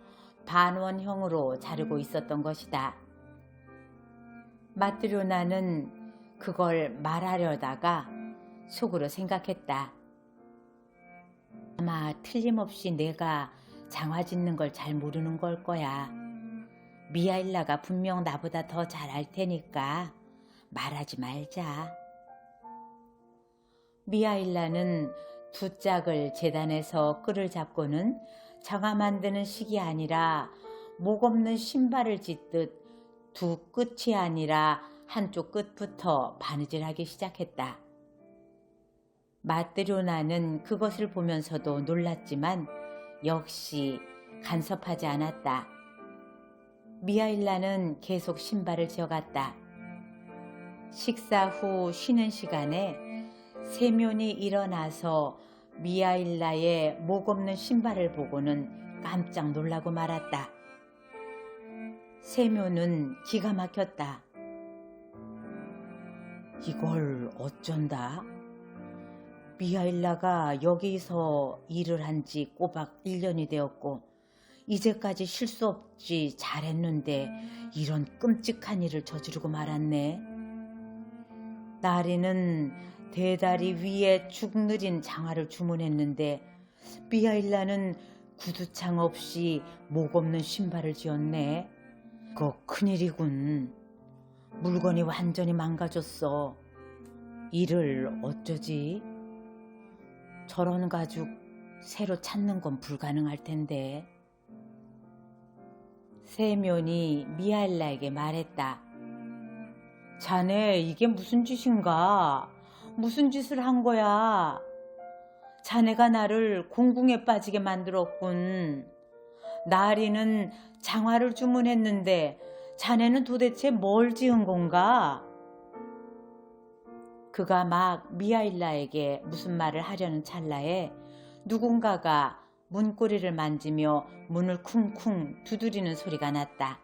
반원형으로 자르고 있었던 것이다. 마트료나는 그걸 말하려다가 속으로 생각했다. 아마 틀림없이 내가 장화짓는 걸 잘 모르는 걸 거야. 미하일라가 분명 나보다 더 잘 알 테니까 말하지 말자. 미하일라는 두 짝을 재단해서 끈을 잡고는 장화 만드는 식이 아니라 목 없는 신발을 짓듯 두 끝이 아니라 한쪽 끝부터 바느질하기 시작했다. 마트료나는 그것을 보면서도 놀랐지만 역시 간섭하지 않았다. 미하일라는 계속 신발을 지어갔다. 식사 후 쉬는 시간에 세면이 일어나서 미하일라의 목 없는 신발을 보고는 깜짝 놀라고 말았다. 세면은 기가 막혔다. 이걸 어쩐다? 미하일라가 여기서 일을 한 지 꼬박 1년이 되었고 이제까지 실수 없이 잘했는데 이런 끔찍한 일을 저지르고 말았네. 나리는 대다리 위에 죽 느린 장화를 주문했는데 미하일라는 구두창 없이 목 없는 신발을 지었네. 그거 큰일이군. 물건이 완전히 망가졌어. 일을 어쩌지? 저런 가죽 새로 찾는 건 불가능할 텐데. 세면이 미하일라에게 말했다. 자네 이게 무슨 짓인가? 무슨 짓을 한 거야? 자네가 나를 공궁에 빠지게 만들었군. 나리는 장화를 주문했는데 자네는 도대체 뭘 지은 건가? 그가 막 미하일라에게 무슨 말을 하려는 찰나에 누군가가 문고리를 만지며 문을 쿵쿵 두드리는 소리가 났다.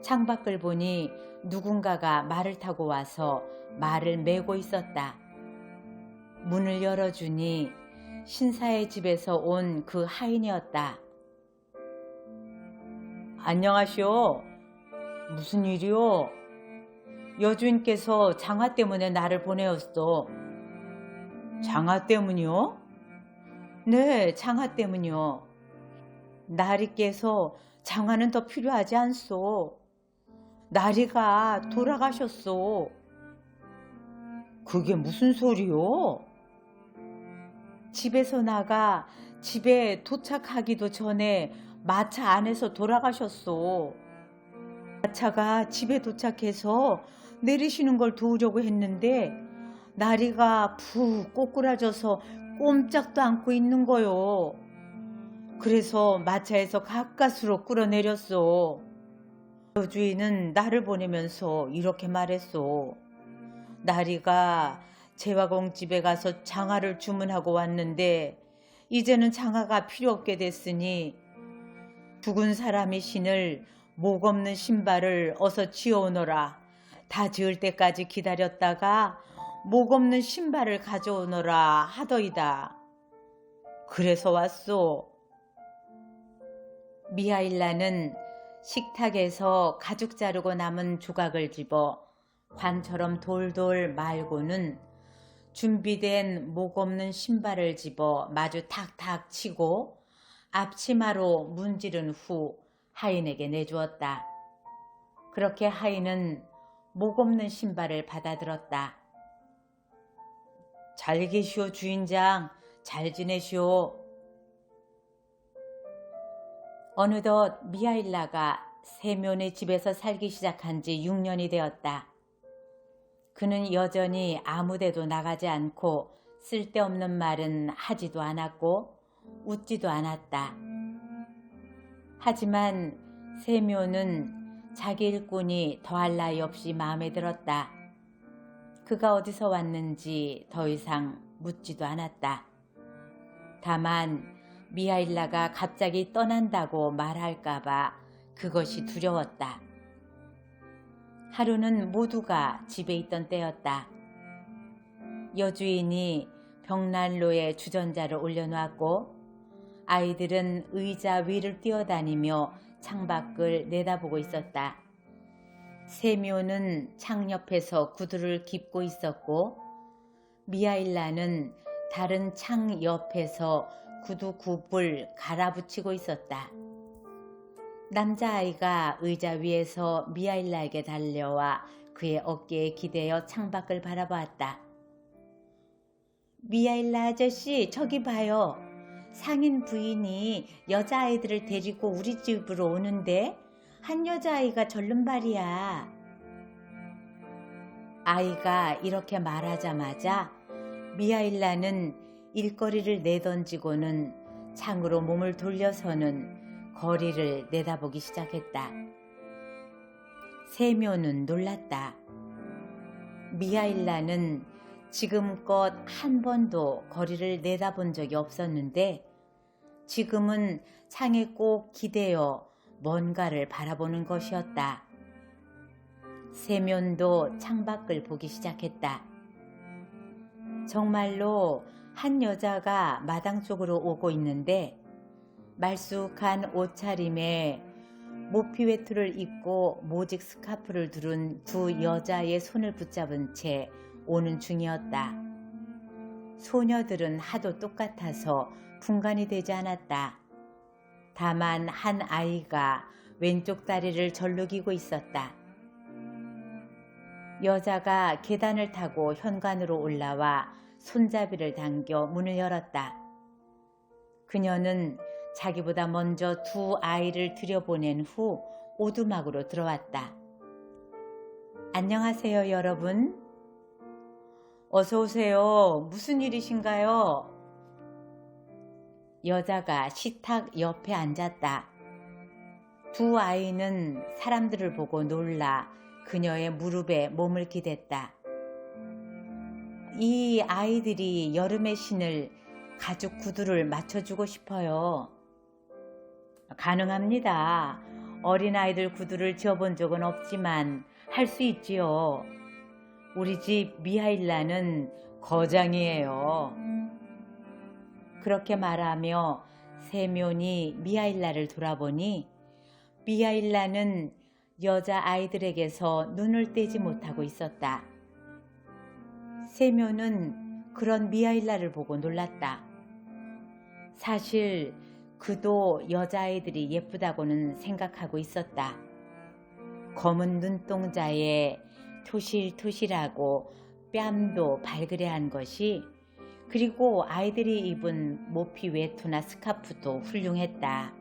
창밖을 보니 누군가가 말을 타고 와서 말을 메고 있었다. 문을 열어주니 신사의 집에서 온 그 하인이었다. 안녕하시오. 무슨 일이오? 여주인께서 장화 때문에 나를 보내었어. 장화 때문이요? 네, 장화 때문이요. 나리께서 장화는 더 필요하지 않소. 나리가 돌아가셨소. 그게 무슨 소리요? 집에서 나가 집에 도착하기도 전에 마차 안에서 돌아가셨소. 마차가 집에 도착해서 내리시는 걸 도우려고 했는데 나리가 푹 꼬꾸라져서 꼼짝도 않고 있는 거요. 그래서 마차에서 가까스로 끌어내렸소. 여주인은 나를 보내면서 이렇게 말했소. 나리가 제화공 집에 가서 장화를 주문하고 왔는데 이제는 장화가 필요 없게 됐으니 죽은 사람의 신을 목 없는 신발을 어서 지어오너라. 다 지을 때까지 기다렸다가 목 없는 신발을 가져오너라 하더이다. 그래서 왔소. 미하일라는 식탁에서 가죽 자르고 남은 조각을 집어 관처럼 돌돌 말고는 준비된 목 없는 신발을 집어 마주 탁탁 치고 앞치마로 문지른 후 하인에게 내주었다. 그렇게 하인은 목 없는 신발을 받아들었다. 잘 계시오 주인장, 잘 지내시오. 어느덧 미하일라가 세면의 집에서 살기 시작한 지 6년이 되었다. 그는 여전히 아무데도 나가지 않고 쓸데없는 말은 하지도 않았고 웃지도 않았다. 하지만 세묘는 자기 일꾼이 더할 나위 없이 마음에 들었다. 그가 어디서 왔는지 더 이상 묻지도 않았다. 다만 미하일라가 갑자기 떠난다고 말할까봐 그것이 두려웠다. 하루는 모두가 집에 있던 때였다. 여주인이 벽난로에 주전자를 올려놓았고 아이들은 의자 위를 뛰어다니며 창밖을 내다보고 있었다. 세묘는 창 옆에서 구두를 깁고 있었고 미하일라는 다른 창 옆에서 구두 굽을 갈아붙이고 있었다. 남자아이가 의자 위에서 미하일라에게 달려와 그의 어깨에 기대어 창밖을 바라보았다. 미하일라 아저씨, 저기 봐요. 상인 부인이 여자아이들을 데리고 우리 집으로 오는데 한 여자아이가 절름발이야. 아이가 이렇게 말하자마자 미하일라는 일거리를 내던지고는 창으로 몸을 돌려서는 거리를 내다보기 시작했다. 세묘는 놀랐다. 미하일라는 지금껏 한 번도 거리를 내다본 적이 없었는데 지금은 창에 꼭 기대어 뭔가를 바라보는 것이었다. 세면도 창밖을 보기 시작했다. 정말로 한 여자가 마당 쪽으로 오고 있는데 말쑥한 옷차림에 모피 외투를 입고 모직 스카프를 두른 두 여자의 손을 붙잡은 채 오는 중이었다. 소녀들은 하도 똑같아서 분간이 되지 않았다. 다만 한 아이가 왼쪽 다리를 절룩이고 있었다. 여자가 계단을 타고 현관으로 올라와 손잡이를 당겨 문을 열었다. 그녀는 자기보다 먼저 두 아이를 들여보낸 후 오두막으로 들어왔다. 안녕하세요, 여러분. 어서 오세요. 무슨 일이신가요? 여자가 식탁 옆에 앉았다. 두 아이는 사람들을 보고 놀라 그녀의 무릎에 몸을 기댔다. 이 아이들이 여름에 신을 가죽 구두를 맞춰주고 싶어요. 가능합니다. 어린아이들 구두를 지어본 적은 없지만 할 수 있지요. 우리 집 미하일라는 거장이에요. 그렇게 말하며 세면이 미하일라를 돌아보니 미하일라는 여자아이들에게서 눈을 떼지 못하고 있었다. 세면은 그런 미하일라를 보고 놀랐다. 사실 그도 여자아이들이 예쁘다고는 생각하고 있었다. 검은 눈동자에 토실토실하고 뺨도 발그레한 것이, 그리고 아이들이 입은 모피 외투나 스카프도 훌륭했다.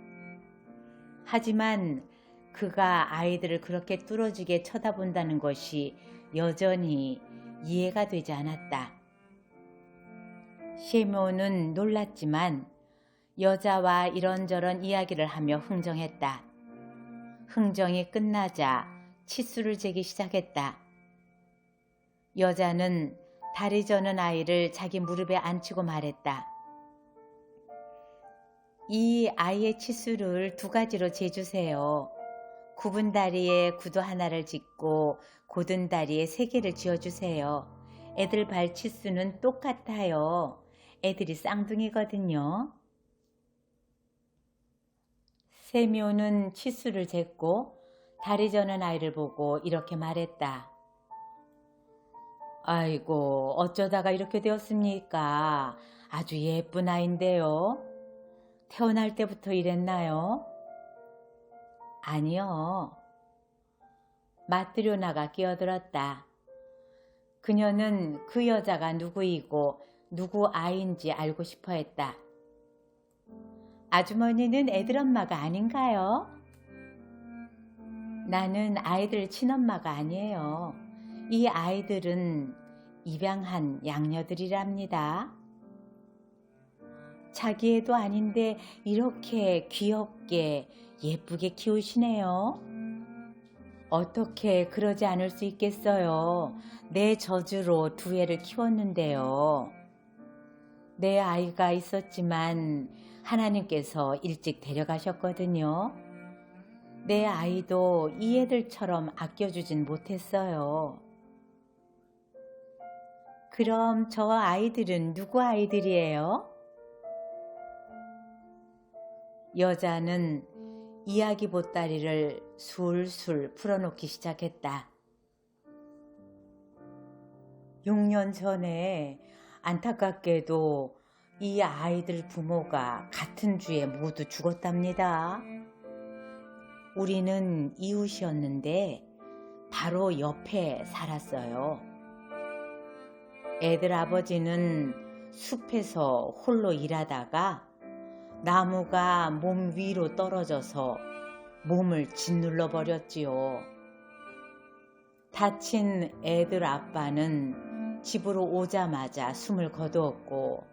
하지만 그가 아이들을 그렇게 뚫어지게 쳐다본다는 것이 여전히 이해가 되지 않았다. 셰모는 놀랐지만 여자와 이런저런 이야기를 하며 흥정했다. 흥정이 끝나자 치수를 재기 시작했다. 여자는 다리 저는 아이를 자기 무릎에 앉히고 말했다. 이 아이의 치수를 두 가지로 재주세요. 굽은 다리에 구두 하나를 짓고 곧은 다리에 세 개를 지어주세요. 애들 발 치수는 똑같아요. 애들이 쌍둥이거든요. 세묘는 치수를 쟀고 다리 저는 아이를 보고 이렇게 말했다. 아이고, 어쩌다가 이렇게 되었습니까? 아주 예쁜 아인데요. 태어날 때부터 이랬나요? 아니요. 마트료나가 끼어들었다. 그녀는 그 여자가 누구이고 누구 아이인지 알고 싶어 했다. 아주머니는 애들 엄마가 아닌가요? 나는 아이들 친엄마가 아니에요. 이 아이들은 입양한 양녀들이랍니다. 자기 애도 아닌데 이렇게 귀엽게 예쁘게 키우시네요. 어떻게 그러지 않을 수 있겠어요. 내 저주로 두 애를 키웠는데요. 내 아이가 있었지만 하나님께서 일찍 데려가셨거든요. 내 아이도 이 애들처럼 아껴주진 못했어요. 그럼 저 아이들은 누구 아이들이에요? 여자는 이야기 보따리를 술술 풀어놓기 시작했다. 6년 전에 안타깝게도 이 아이들 부모가 같은 주에 모두 죽었답니다. 우리는 이웃이었는데 바로 옆에 살았어요. 애들 아버지는 숲에서 홀로 일하다가 나무가 몸 위로 떨어져서 몸을 짓눌러 버렸지요. 다친 애들 아빠는 집으로 오자마자 숨을 거두었고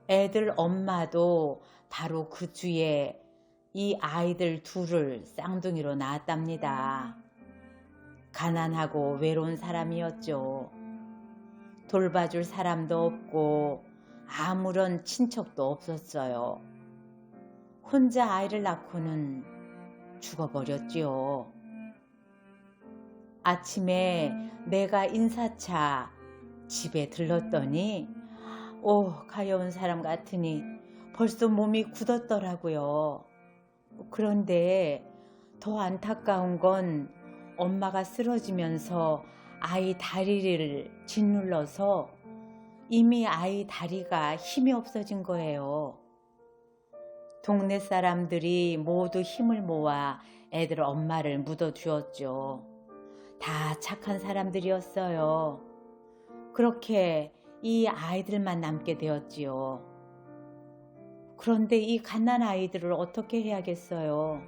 애들 엄마도 바로 그 주에 이 아이들 둘을 쌍둥이로 낳았답니다. 가난하고 외로운 사람이었죠. 돌봐줄 사람도 없고 아무런 친척도 없었어요. 혼자 아이를 낳고는 죽어버렸지요. 아침에 내가 인사차 집에 들렀더니 가여운 사람 같으니 벌써 몸이 굳었더라고요. 그런데 더 안타까운 건 엄마가 쓰러지면서 아이 다리를 짓눌러서 이미 아이 다리가 힘이 없어진 거예요. 동네 사람들이 모두 힘을 모아 애들 엄마를 묻어주었죠. 다 착한 사람들이었어요. 그렇게 이 아이들만 남게 되었지요. 그런데 이 갓난 아이들을 어떻게 해야겠어요?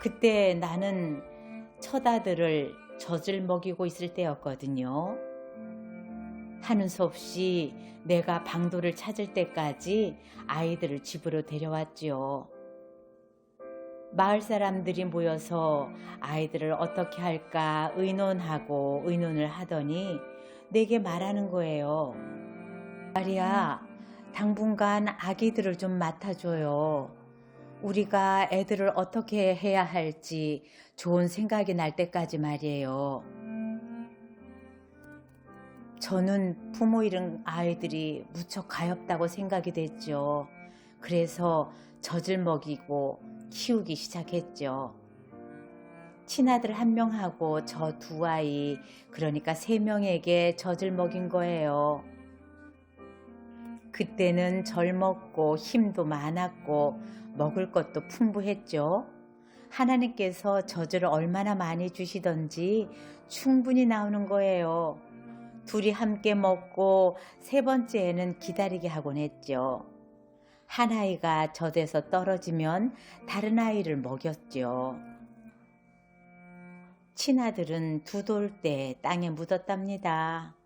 그때 나는 첫 아들을 젖을 먹이고 있을 때였거든요. 하는 수 없이 내가 방도를 찾을 때까지 아이들을 집으로 데려왔지요. 마을 사람들이 모여서 아이들을 어떻게 할까 의논을 하더니 내게 말하는 거예요. 마리아, 당분간 아기들을 좀 맡아줘요. 우리가 애들을 어떻게 해야 할지 좋은 생각이 날 때까지 말이에요. 저는 부모 잃은 아이들이 무척 가엾다고 생각이 됐죠. 그래서 젖을 먹이고 키우기 시작했죠. 친아들 1명하고 저 2아이, 그러니까 3명에게 젖을 먹인 거예요. 그때는 젊었고 힘도 많았고 먹을 것도 풍부했죠. 하나님께서 젖을 얼마나 많이 주시던지 충분히 나오는 거예요. 둘이 함께 먹고 3번째에는 기다리게 하곤 했죠. 한 아이가 젖에서 떨어지면 다른 아이를 먹였죠. 친아들은 두 돌대 땅에 묻었답니다.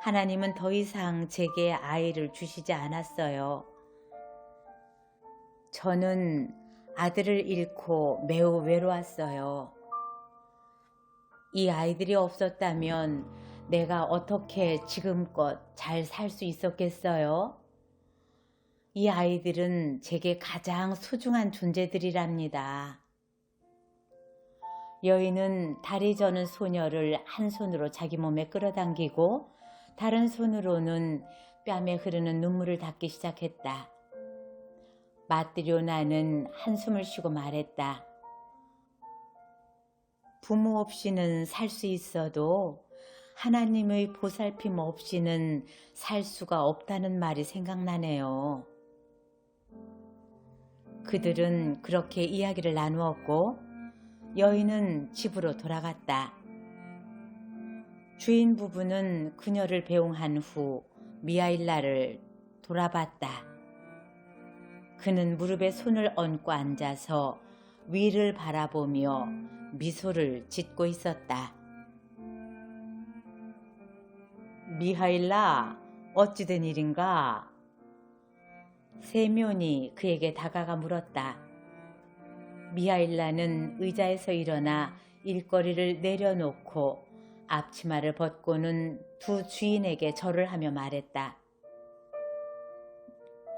하나님은 더 이상 제게 아이를 주시지 않았어요. 저는 아들을 잃고 매우 외로웠어요. 이 아이들이 없었다면 내가 어떻게 지금껏 잘 살 수 있었겠어요? 이 아이들은 제게 가장 소중한 존재들이랍니다. 여인은 다리 저는 소녀를 한 손으로 자기 몸에 끌어당기고 다른 손으로는 뺨에 흐르는 눈물을 닦기 시작했다. 마트리오나는 한숨을 쉬고 말했다. 부모 없이는 살 수 있어도 하나님의 보살핌 없이는 살 수가 없다는 말이 생각나네요. 그들은 그렇게 이야기를 나누었고 여인은 집으로 돌아갔다. 주인 부부는 그녀를 배웅한 후 미하일라를 돌아봤다. 그는 무릎에 손을 얹고 앉아서 위를 바라보며 미소를 짓고 있었다. 미하일라, 어찌된 일인가? 세면이 그에게 다가가 물었다. 미하일라는 의자에서 일어나 일거리를 내려놓고 앞치마를 벗고는 두 주인에게 절을 하며 말했다.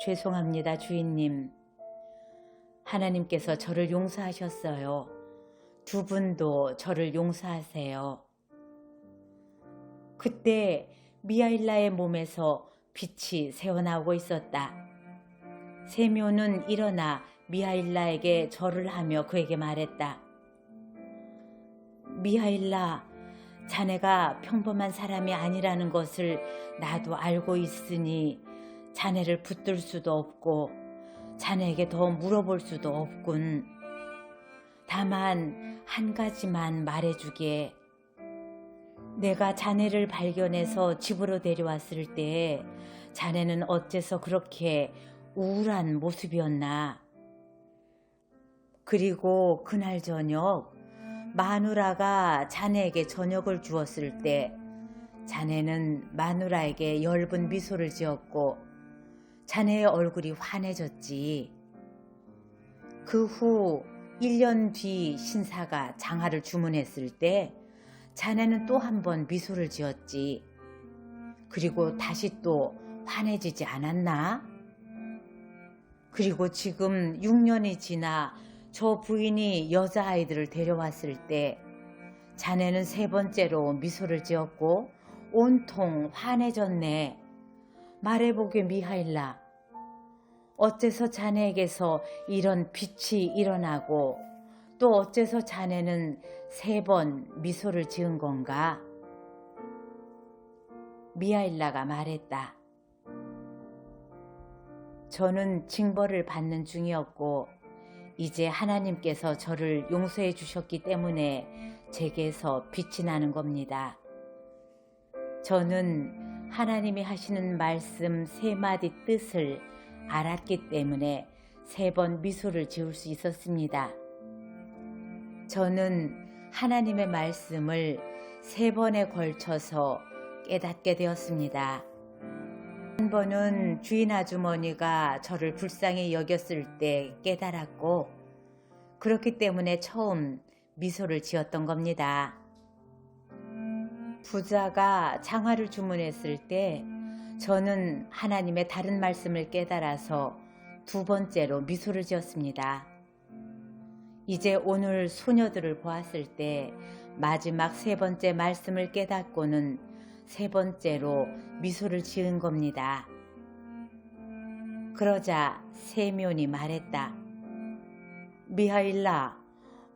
죄송합니다, 주인님. 하나님께서 저를 용서하셨어요. 두 분도 저를 용서하세요. 그때 미하일라의 몸에서 빛이 새어나오고 있었다. 세묘는 일어나 미하일라에게 절을 하며 그에게 말했다. 미하일라, 자네가 평범한 사람이 아니라는 것을 나도 알고 있으니 자네를 붙들 수도 없고 자네에게 더 물어볼 수도 없군. 다만 한 가지만 말해주게. 내가 자네를 발견해서 집으로 데려왔을 때 자네는 어째서 그렇게 우울한 모습이었나? 그리고 그날 저녁 마누라가 자네에게 저녁을 주었을 때 자네는 마누라에게 엷은 미소를 지었고 자네의 얼굴이 환해졌지. 그 후 1년 뒤 신사가 장화를 주문했을 때 자네는 또 한 번 미소를 지었지. 그리고 다시 또 환해지지 않았나? 그리고 지금 6년이 지나 저 부인이 여자아이들을 데려왔을 때 자네는 세 번째로 미소를 지었고 온통 환해졌네. 말해보게 미하일라. 어째서 자네에게서 이런 빛이 일어나고 또 어째서 자네는 세 번 미소를 지은 건가? 미하일라가 말했다. 저는 징벌을 받는 중이었고 이제 하나님께서 저를 용서해 주셨기 때문에 제게서 빛이 나는 겁니다. 저는 하나님이 하시는 말씀 세 마디 뜻을 알았기 때문에 세 번 미소를 지을 수 있었습니다. 저는 하나님의 말씀을 세 번에 걸쳐서 깨닫게 되었습니다. 한 번은 주인 아주머니가 저를 불쌍히 여겼을 때 깨달았고 그렇기 때문에 처음 미소를 지었던 겁니다. 부자가 장화를 주문했을 때 저는 하나님의 다른 말씀을 깨달아서 두 번째로 미소를 지었습니다. 이제 오늘 소녀들을 보았을 때 마지막 세 번째 말씀을 깨닫고는 세 번째로 미소를 지은 겁니다. 그러자 세면이 말했다. 미하일라,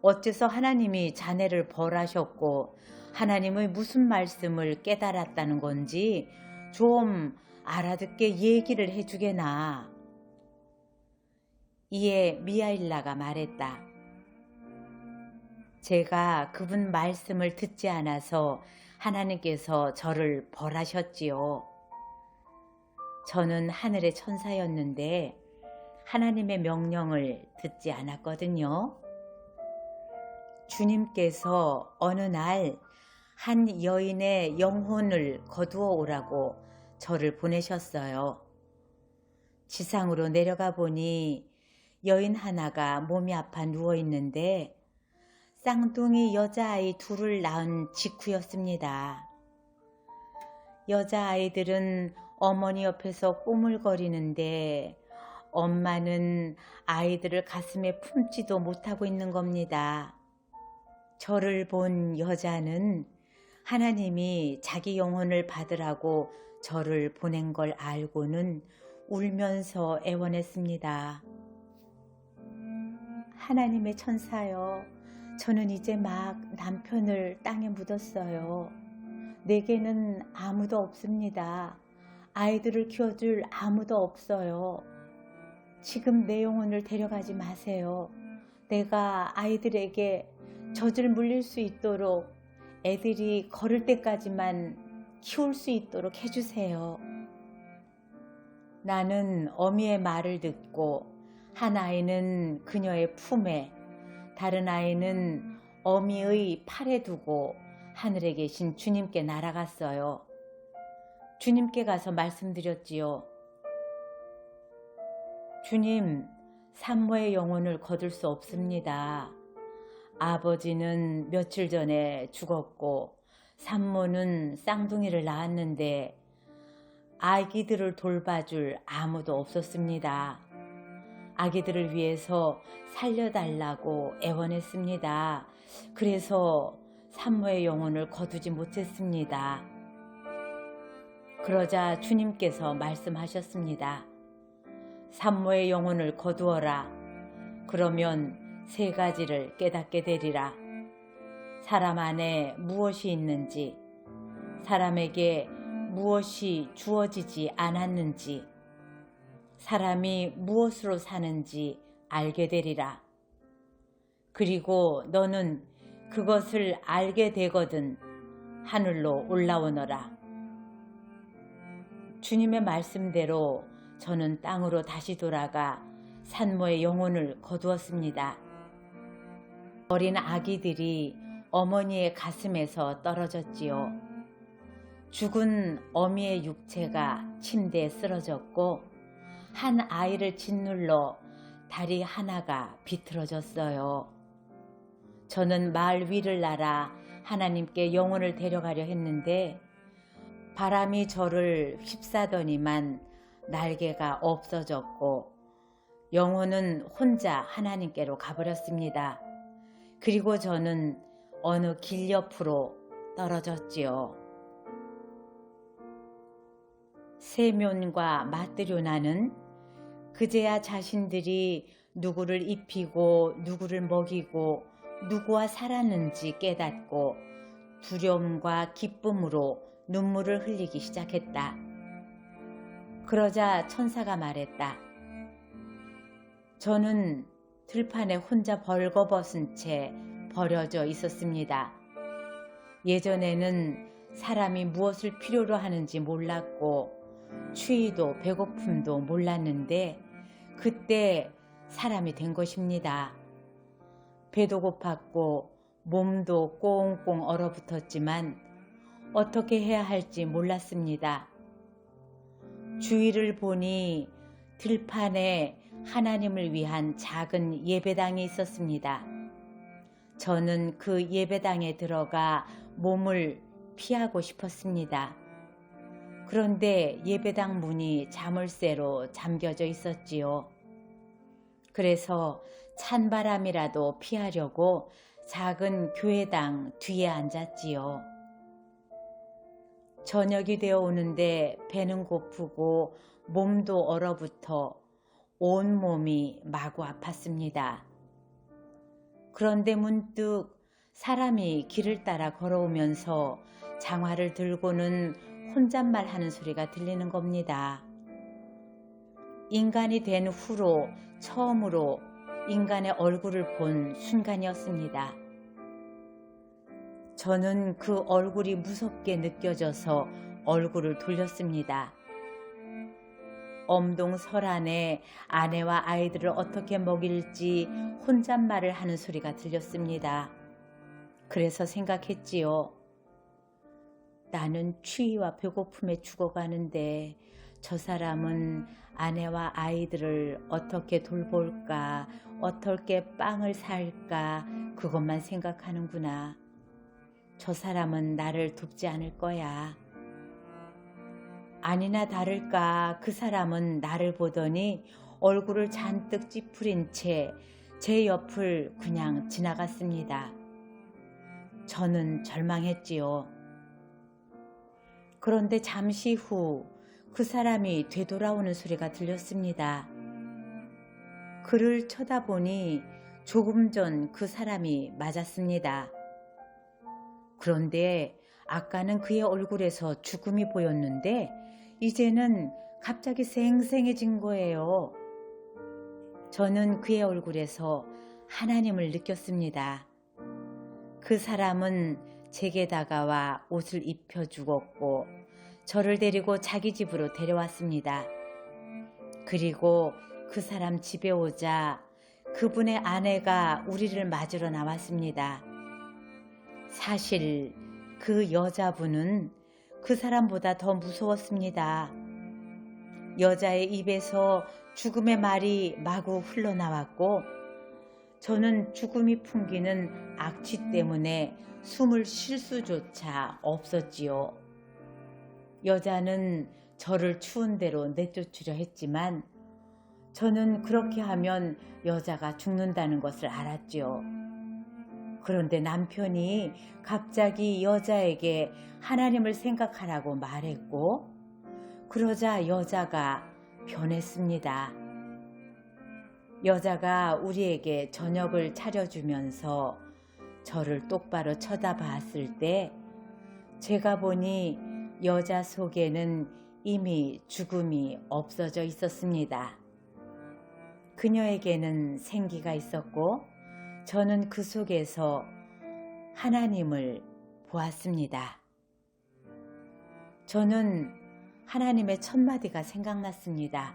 어째서 하나님이 자네를 벌하셨고 하나님의 무슨 말씀을 깨달았다는 건지 좀 알아듣게 얘기를 해주게나. 이에 미하일라가 말했다. 제가 그분 말씀을 듣지 않아서 하나님께서 저를 벌하셨지요. 저는 하늘의 천사였는데 하나님의 명령을 듣지 않았거든요. 주님께서 어느 날 한 여인의 영혼을 거두어 오라고 저를 보내셨어요. 지상으로 내려가 보니 여인 하나가 몸이 아파 누워 있는데 쌍둥이 여자아이 둘을 낳은 직후였습니다. 여자아이들은 어머니 옆에서 꼬물거리는데 엄마는 아이들을 가슴에 품지도 못하고 있는 겁니다. 저를 본 여자는 하나님이 자기 영혼을 받으라고 저를 보낸 걸 알고는 울면서 애원했습니다. 하나님의 천사여, 저는 이제 막 남편을 땅에 묻었어요. 내게는 아무도 없습니다. 아이들을 키워줄 아무도 없어요. 지금 내 영혼을 데려가지 마세요. 내가 아이들에게 젖을 물릴 수 있도록 애들이 걸을 때까지만 키울 수 있도록 해주세요. 나는 어미의 말을 듣고 한 아이는 그녀의 품에, 다른 아이는 어미의 팔에 두고 하늘에 계신 주님께 날아갔어요. 주님께 가서 말씀드렸지요. 주님, 산모의 영혼을 거둘 수 없습니다. 아버지는 며칠 전에 죽었고 산모는 쌍둥이를 낳았는데 아기들을 돌봐줄 아무도 없었습니다. 아기들을 위해서 살려달라고 애원했습니다. 그래서 산모의 영혼을 거두지 못했습니다. 그러자 주님께서 말씀하셨습니다. 산모의 영혼을 거두어라. 그러면 3가지를 깨닫게 되리라. 사람 안에 무엇이 있는지, 사람에게 무엇이 주어지지 않았는지, 사람이 무엇으로 사는지 알게 되리라. 그리고 너는 그것을 알게 되거든 하늘로 올라오너라. 주님의 말씀대로 저는 땅으로 다시 돌아가 산모의 영혼을 거두었습니다. 어린 아기들이 어머니의 가슴에서 떨어졌지요. 죽은 어미의 육체가 침대에 쓰러졌고 한 아이를 짓눌러 다리 하나가 비틀어졌어요. 저는 말 위를 날아 하나님께 영혼을 데려가려 했는데 바람이 저를 휩싸더니만 날개가 없어졌고 영혼은 혼자 하나님께로 가버렸습니다. 그리고 저는 어느 길 옆으로 떨어졌지요. 세면과 맞들여나는 그제야 자신들이 누구를 입히고 누구를 먹이고 누구와 살았는지 깨닫고 두려움과 기쁨으로 눈물을 흘리기 시작했다. 그러자 천사가 말했다. 저는 들판에 혼자 벌거벗은 채 버려져 있었습니다. 예전에는 사람이 무엇을 필요로 하는지 몰랐고 추위도 배고픔도 몰랐는데 그때 사람이 된 것입니다. 배도 고팠고 몸도 꽁꽁 얼어붙었지만 어떻게 해야 할지 몰랐습니다. 주위를 보니 들판에 하나님을 위한 작은 예배당이 있었습니다. 저는 그 예배당에 들어가 몸을 피하고 싶었습니다. 그런데 예배당 문이 자물쇠로 잠겨져 있었지요. 그래서 찬바람이라도 피하려고 작은 교회당 뒤에 앉았지요. 저녁이 되어 오는데 배는 고프고 몸도 얼어붙어 온몸이 마구 아팠습니다. 그런데 문득 사람이 길을 따라 걸어오면서 장화를 들고는 혼잣말 하는 소리가 들리는 겁니다. 인간이 된 후로 처음으로 인간의 얼굴을 본 순간이었습니다. 저는 그 얼굴이 무섭게 느껴져서 얼굴을 돌렸습니다. 엄동설안에 아내와 아이들을 어떻게 먹일지 혼잣말을 하는 소리가 들렸습니다. 그래서 생각했지요. 나는 추위와 배고픔에 죽어가는데 저 사람은 아내와 아이들을 어떻게 돌볼까, 어떻게 빵을 살까 그것만 생각하는구나. 저 사람은 나를 돕지 않을 거야. 아니나 다를까 그 사람은 나를 보더니 얼굴을 잔뜩 찌푸린 채 제 옆을 그냥 지나갔습니다. 저는 절망했지요. 그런데 잠시 후 그 사람이 되돌아오는 소리가 들렸습니다. 그를 쳐다보니 조금 전 그 사람이 맞았습니다. 그런데 아까는 그의 얼굴에서 죽음이 보였는데 이제는 갑자기 생생해진 거예요. 저는 그의 얼굴에서 하나님을 느꼈습니다. 그 사람은 제게 다가와 옷을 입혀주었고 저를 데리고 자기 집으로 데려왔습니다. 그리고 그 사람 집에 오자 그분의 아내가 우리를 맞으러 나왔습니다. 사실 그 여자분은 그 사람보다 더 무서웠습니다. 여자의 입에서 죽음의 말이 마구 흘러나왔고 저는 죽음이 풍기는 악취 때문에 숨을 쉴 수조차 없었지요. 여자는 저를 추운 데로 내쫓으려 했지만 저는 그렇게 하면 여자가 죽는다는 것을 알았지요. 그런데 남편이 갑자기 여자에게 하나님을 생각하라고 말했고 그러자 여자가 변했습니다. 여자가 우리에게 저녁을 차려주면서 저를 똑바로 쳐다봤을 때 제가 보니 여자 속에는 이미 죽음이 없어져 있었습니다. 그녀에게는 생기가 있었고 저는 그 속에서 하나님을 보았습니다. 저는 하나님의 첫마디가 생각났습니다.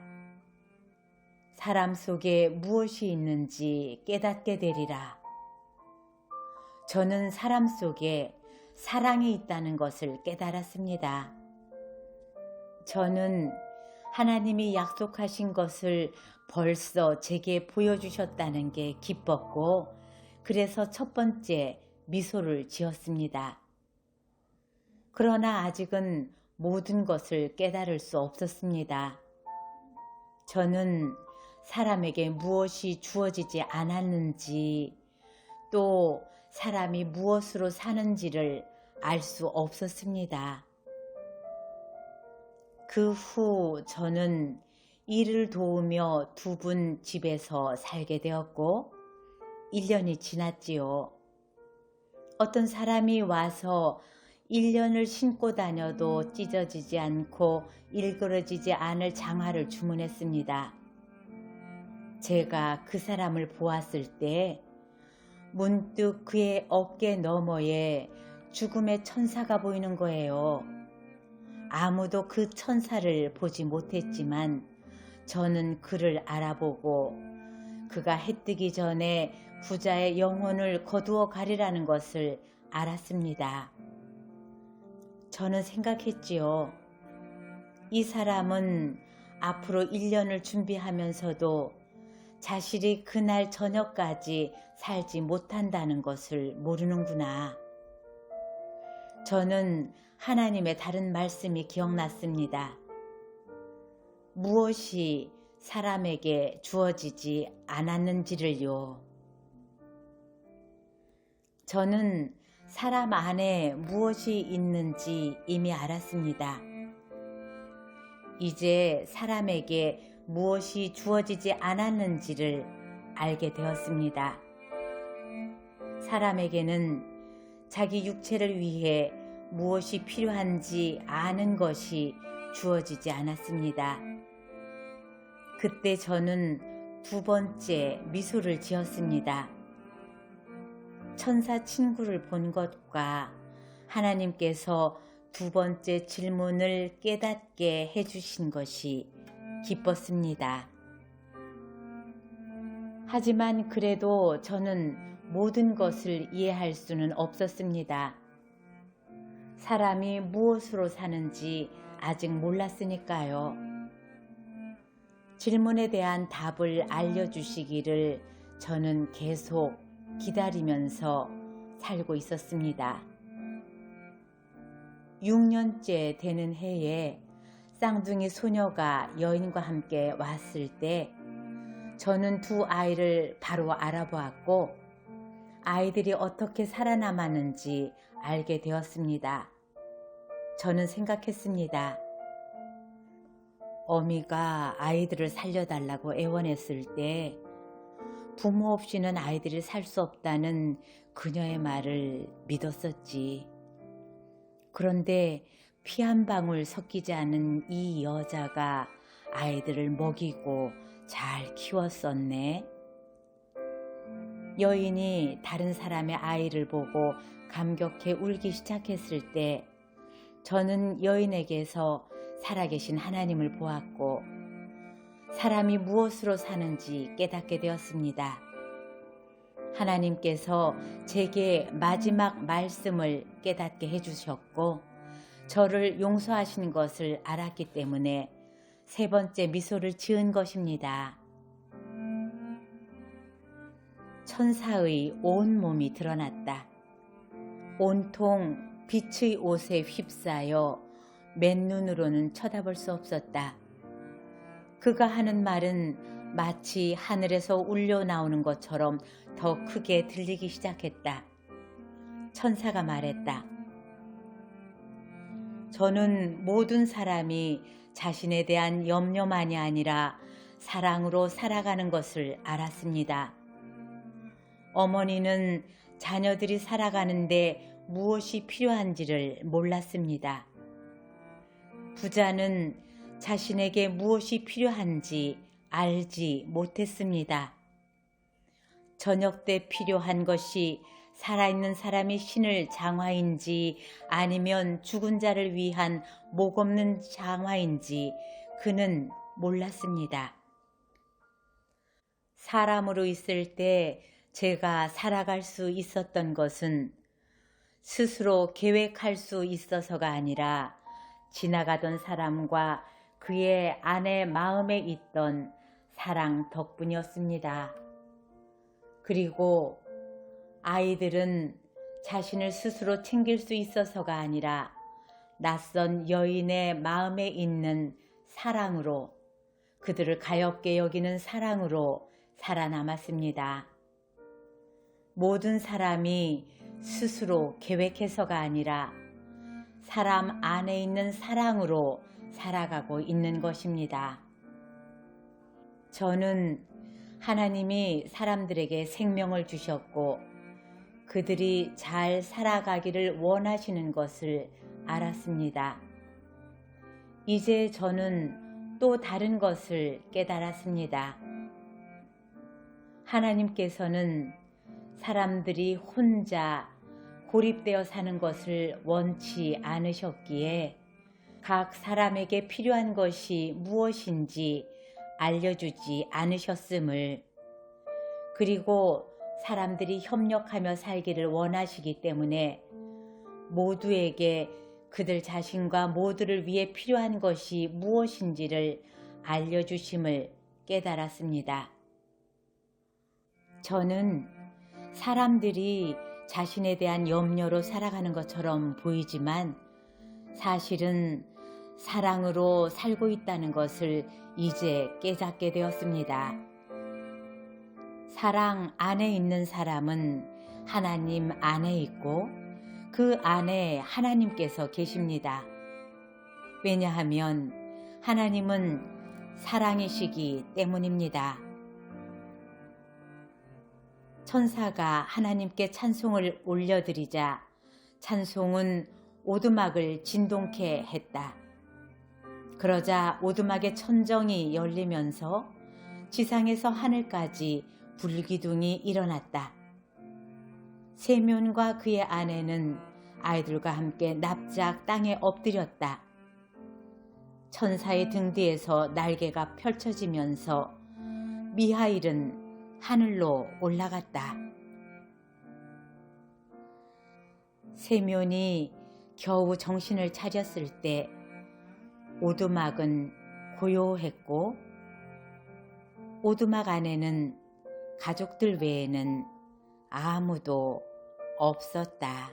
사람 속에 무엇이 있는지 깨닫게 되리라. 저는 사람 속에 사랑이 있다는 것을 깨달았습니다. 저는 하나님이 약속하신 것을 벌써 제게 보여주셨다는 게 기뻤고 그래서 첫 번째 미소를 지었습니다. 그러나 아직은 모든 것을 깨달을 수 없었습니다. 저는 사람에게 무엇이 주어지지 않았는지 또 사람이 무엇으로 사는지를 알 수 없었습니다. 그 후 저는 일을 도우며 두 분 집에서 살게 되었고 1년이 지났지요. 어떤 사람이 와서 1년을 신고 다녀도 찢어지지 않고 일그러지지 않을 장화를 주문했습니다. 제가 그 사람을 보았을 때 문득 그의 어깨 너머에 죽음의 천사가 보이는 거예요. 아무도 그 천사를 보지 못했지만 저는 그를 알아보고 그가 해 뜨기 전에 부자의 영혼을 거두어 가리라는 것을 알았습니다. 저는 생각했지요. 이 사람은 앞으로 1년을 준비하면서도 자신이 그날 저녁까지 살지 못한다는 것을 모르는구나. 저는 하나님의 다른 말씀이 기억났습니다. 무엇이 사람에게 주어지지 않았는지를요. 저는 사람 안에 무엇이 있는지 이미 알았습니다. 이제 사람에게 무엇이 주어지지 않았는지를 알게 되었습니다. 사람에게는 자기 육체를 위해 무엇이 필요한지 아는 것이 주어지지 않았습니다. 그때 저는 두 번째 미소를 지었습니다. 천사 친구를 본 것과 하나님께서 두 번째 질문을 깨닫게 해주신 것이 기뻤습니다. 하지만 그래도 저는 모든 것을 이해할 수는 없었습니다. 사람이 무엇으로 사는지 아직 몰랐으니까요. 질문에 대한 답을 알려주시기를 저는 계속 기다리면서 살고 있었습니다. 6년째 되는 해에 쌍둥이 소녀가 여인과 함께 왔을 때 저는 두 아이를 바로 알아보았고 아이들이 어떻게 살아남았는지 알게 되었습니다. 저는 생각했습니다. 어미가 아이들을 살려달라고 애원했을 때 부모 없이는 아이들이 살 수 없다는 그녀의 말을 믿었었지. 그런데 피 한 방울 섞이지 않은 이 여자가 아이들을 먹이고 잘 키웠었네. 여인이 다른 사람의 아이를 보고 감격해 울기 시작했을 때 저는 여인에게서 살아계신 하나님을 보았고 사람이 무엇으로 사는지 깨닫게 되었습니다. 하나님께서 제게 마지막 말씀을 깨닫게 해주셨고 저를 용서하신 것을 알았기 때문에 세 번째 미소를 지은 것입니다. 천사의 온 몸이 드러났다. 온통 빛의 옷에 휩싸여 맨눈으로는 쳐다볼 수 없었다. 그가 하는 말은 마치 하늘에서 울려 나오는 것처럼 더 크게 들리기 시작했다. 천사가 말했다. 저는 모든 사람이 자신에 대한 염려만이 아니라 사랑으로 살아가는 것을 알았습니다. 어머니는 자녀들이 살아가는데 무엇이 필요한지를 몰랐습니다. 부자는 자신에게 무엇이 필요한지 알지 못했습니다. 저녁 때 필요한 것이 살아있는 사람이 신을 장화인지 아니면 죽은 자를 위한 목없는 장화인지 그는 몰랐습니다. 사람으로 있을 때 제가 살아갈 수 있었던 것은 스스로 계획할 수 있어서가 아니라 지나가던 사람과 그의 아내 마음에 있던 사랑 덕분이었습니다. 그리고 아이들은 자신을 스스로 챙길 수 있어서가 아니라 낯선 여인의 마음에 있는 사랑으로, 그들을 가엾게 여기는 사랑으로 살아남았습니다. 모든 사람이 스스로 계획해서가 아니라 사람 안에 있는 사랑으로 살아가고 있는 것입니다. 저는 하나님이 사람들에게 생명을 주셨고 그들이 잘 살아가기를 원하시는 것을 알았습니다. 이제 저는 또 다른 것을 깨달았습니다. 하나님께서는 사람들이 혼자 고립되어 사는 것을 원치 않으셨기에 각 사람에게 필요한 것이 무엇인지 알려주지 않으셨음을, 그리고 사람들이 협력하며 살기를 원하시기 때문에 모두에게 그들 자신과 모두를 위해 필요한 것이 무엇인지를 알려주심을 깨달았습니다. 저는 사람들이 자신에 대한 염려로 살아가는 것처럼 보이지만 사실은 사랑으로 살고 있다는 것을 이제 깨닫게 되었습니다. 사랑 안에 있는 사람은 하나님 안에 있고 그 안에 하나님께서 계십니다. 왜냐하면 하나님은 사랑이시기 때문입니다. 천사가 하나님께 찬송을 올려드리자 찬송은 오두막을 진동케 했다. 그러자 오두막의 천정이 열리면서 지상에서 하늘까지 불기둥이 일어났다. 세면과 그의 아내는 아이들과 함께 납작 땅에 엎드렸다. 천사의 등 뒤에서 날개가 펼쳐지면서 미하일은 하늘로 올라갔다. 세면이 겨우 정신을 차렸을 때 오두막은 고요했고 오두막 안에는 가족들 외에는 아무도 없었다.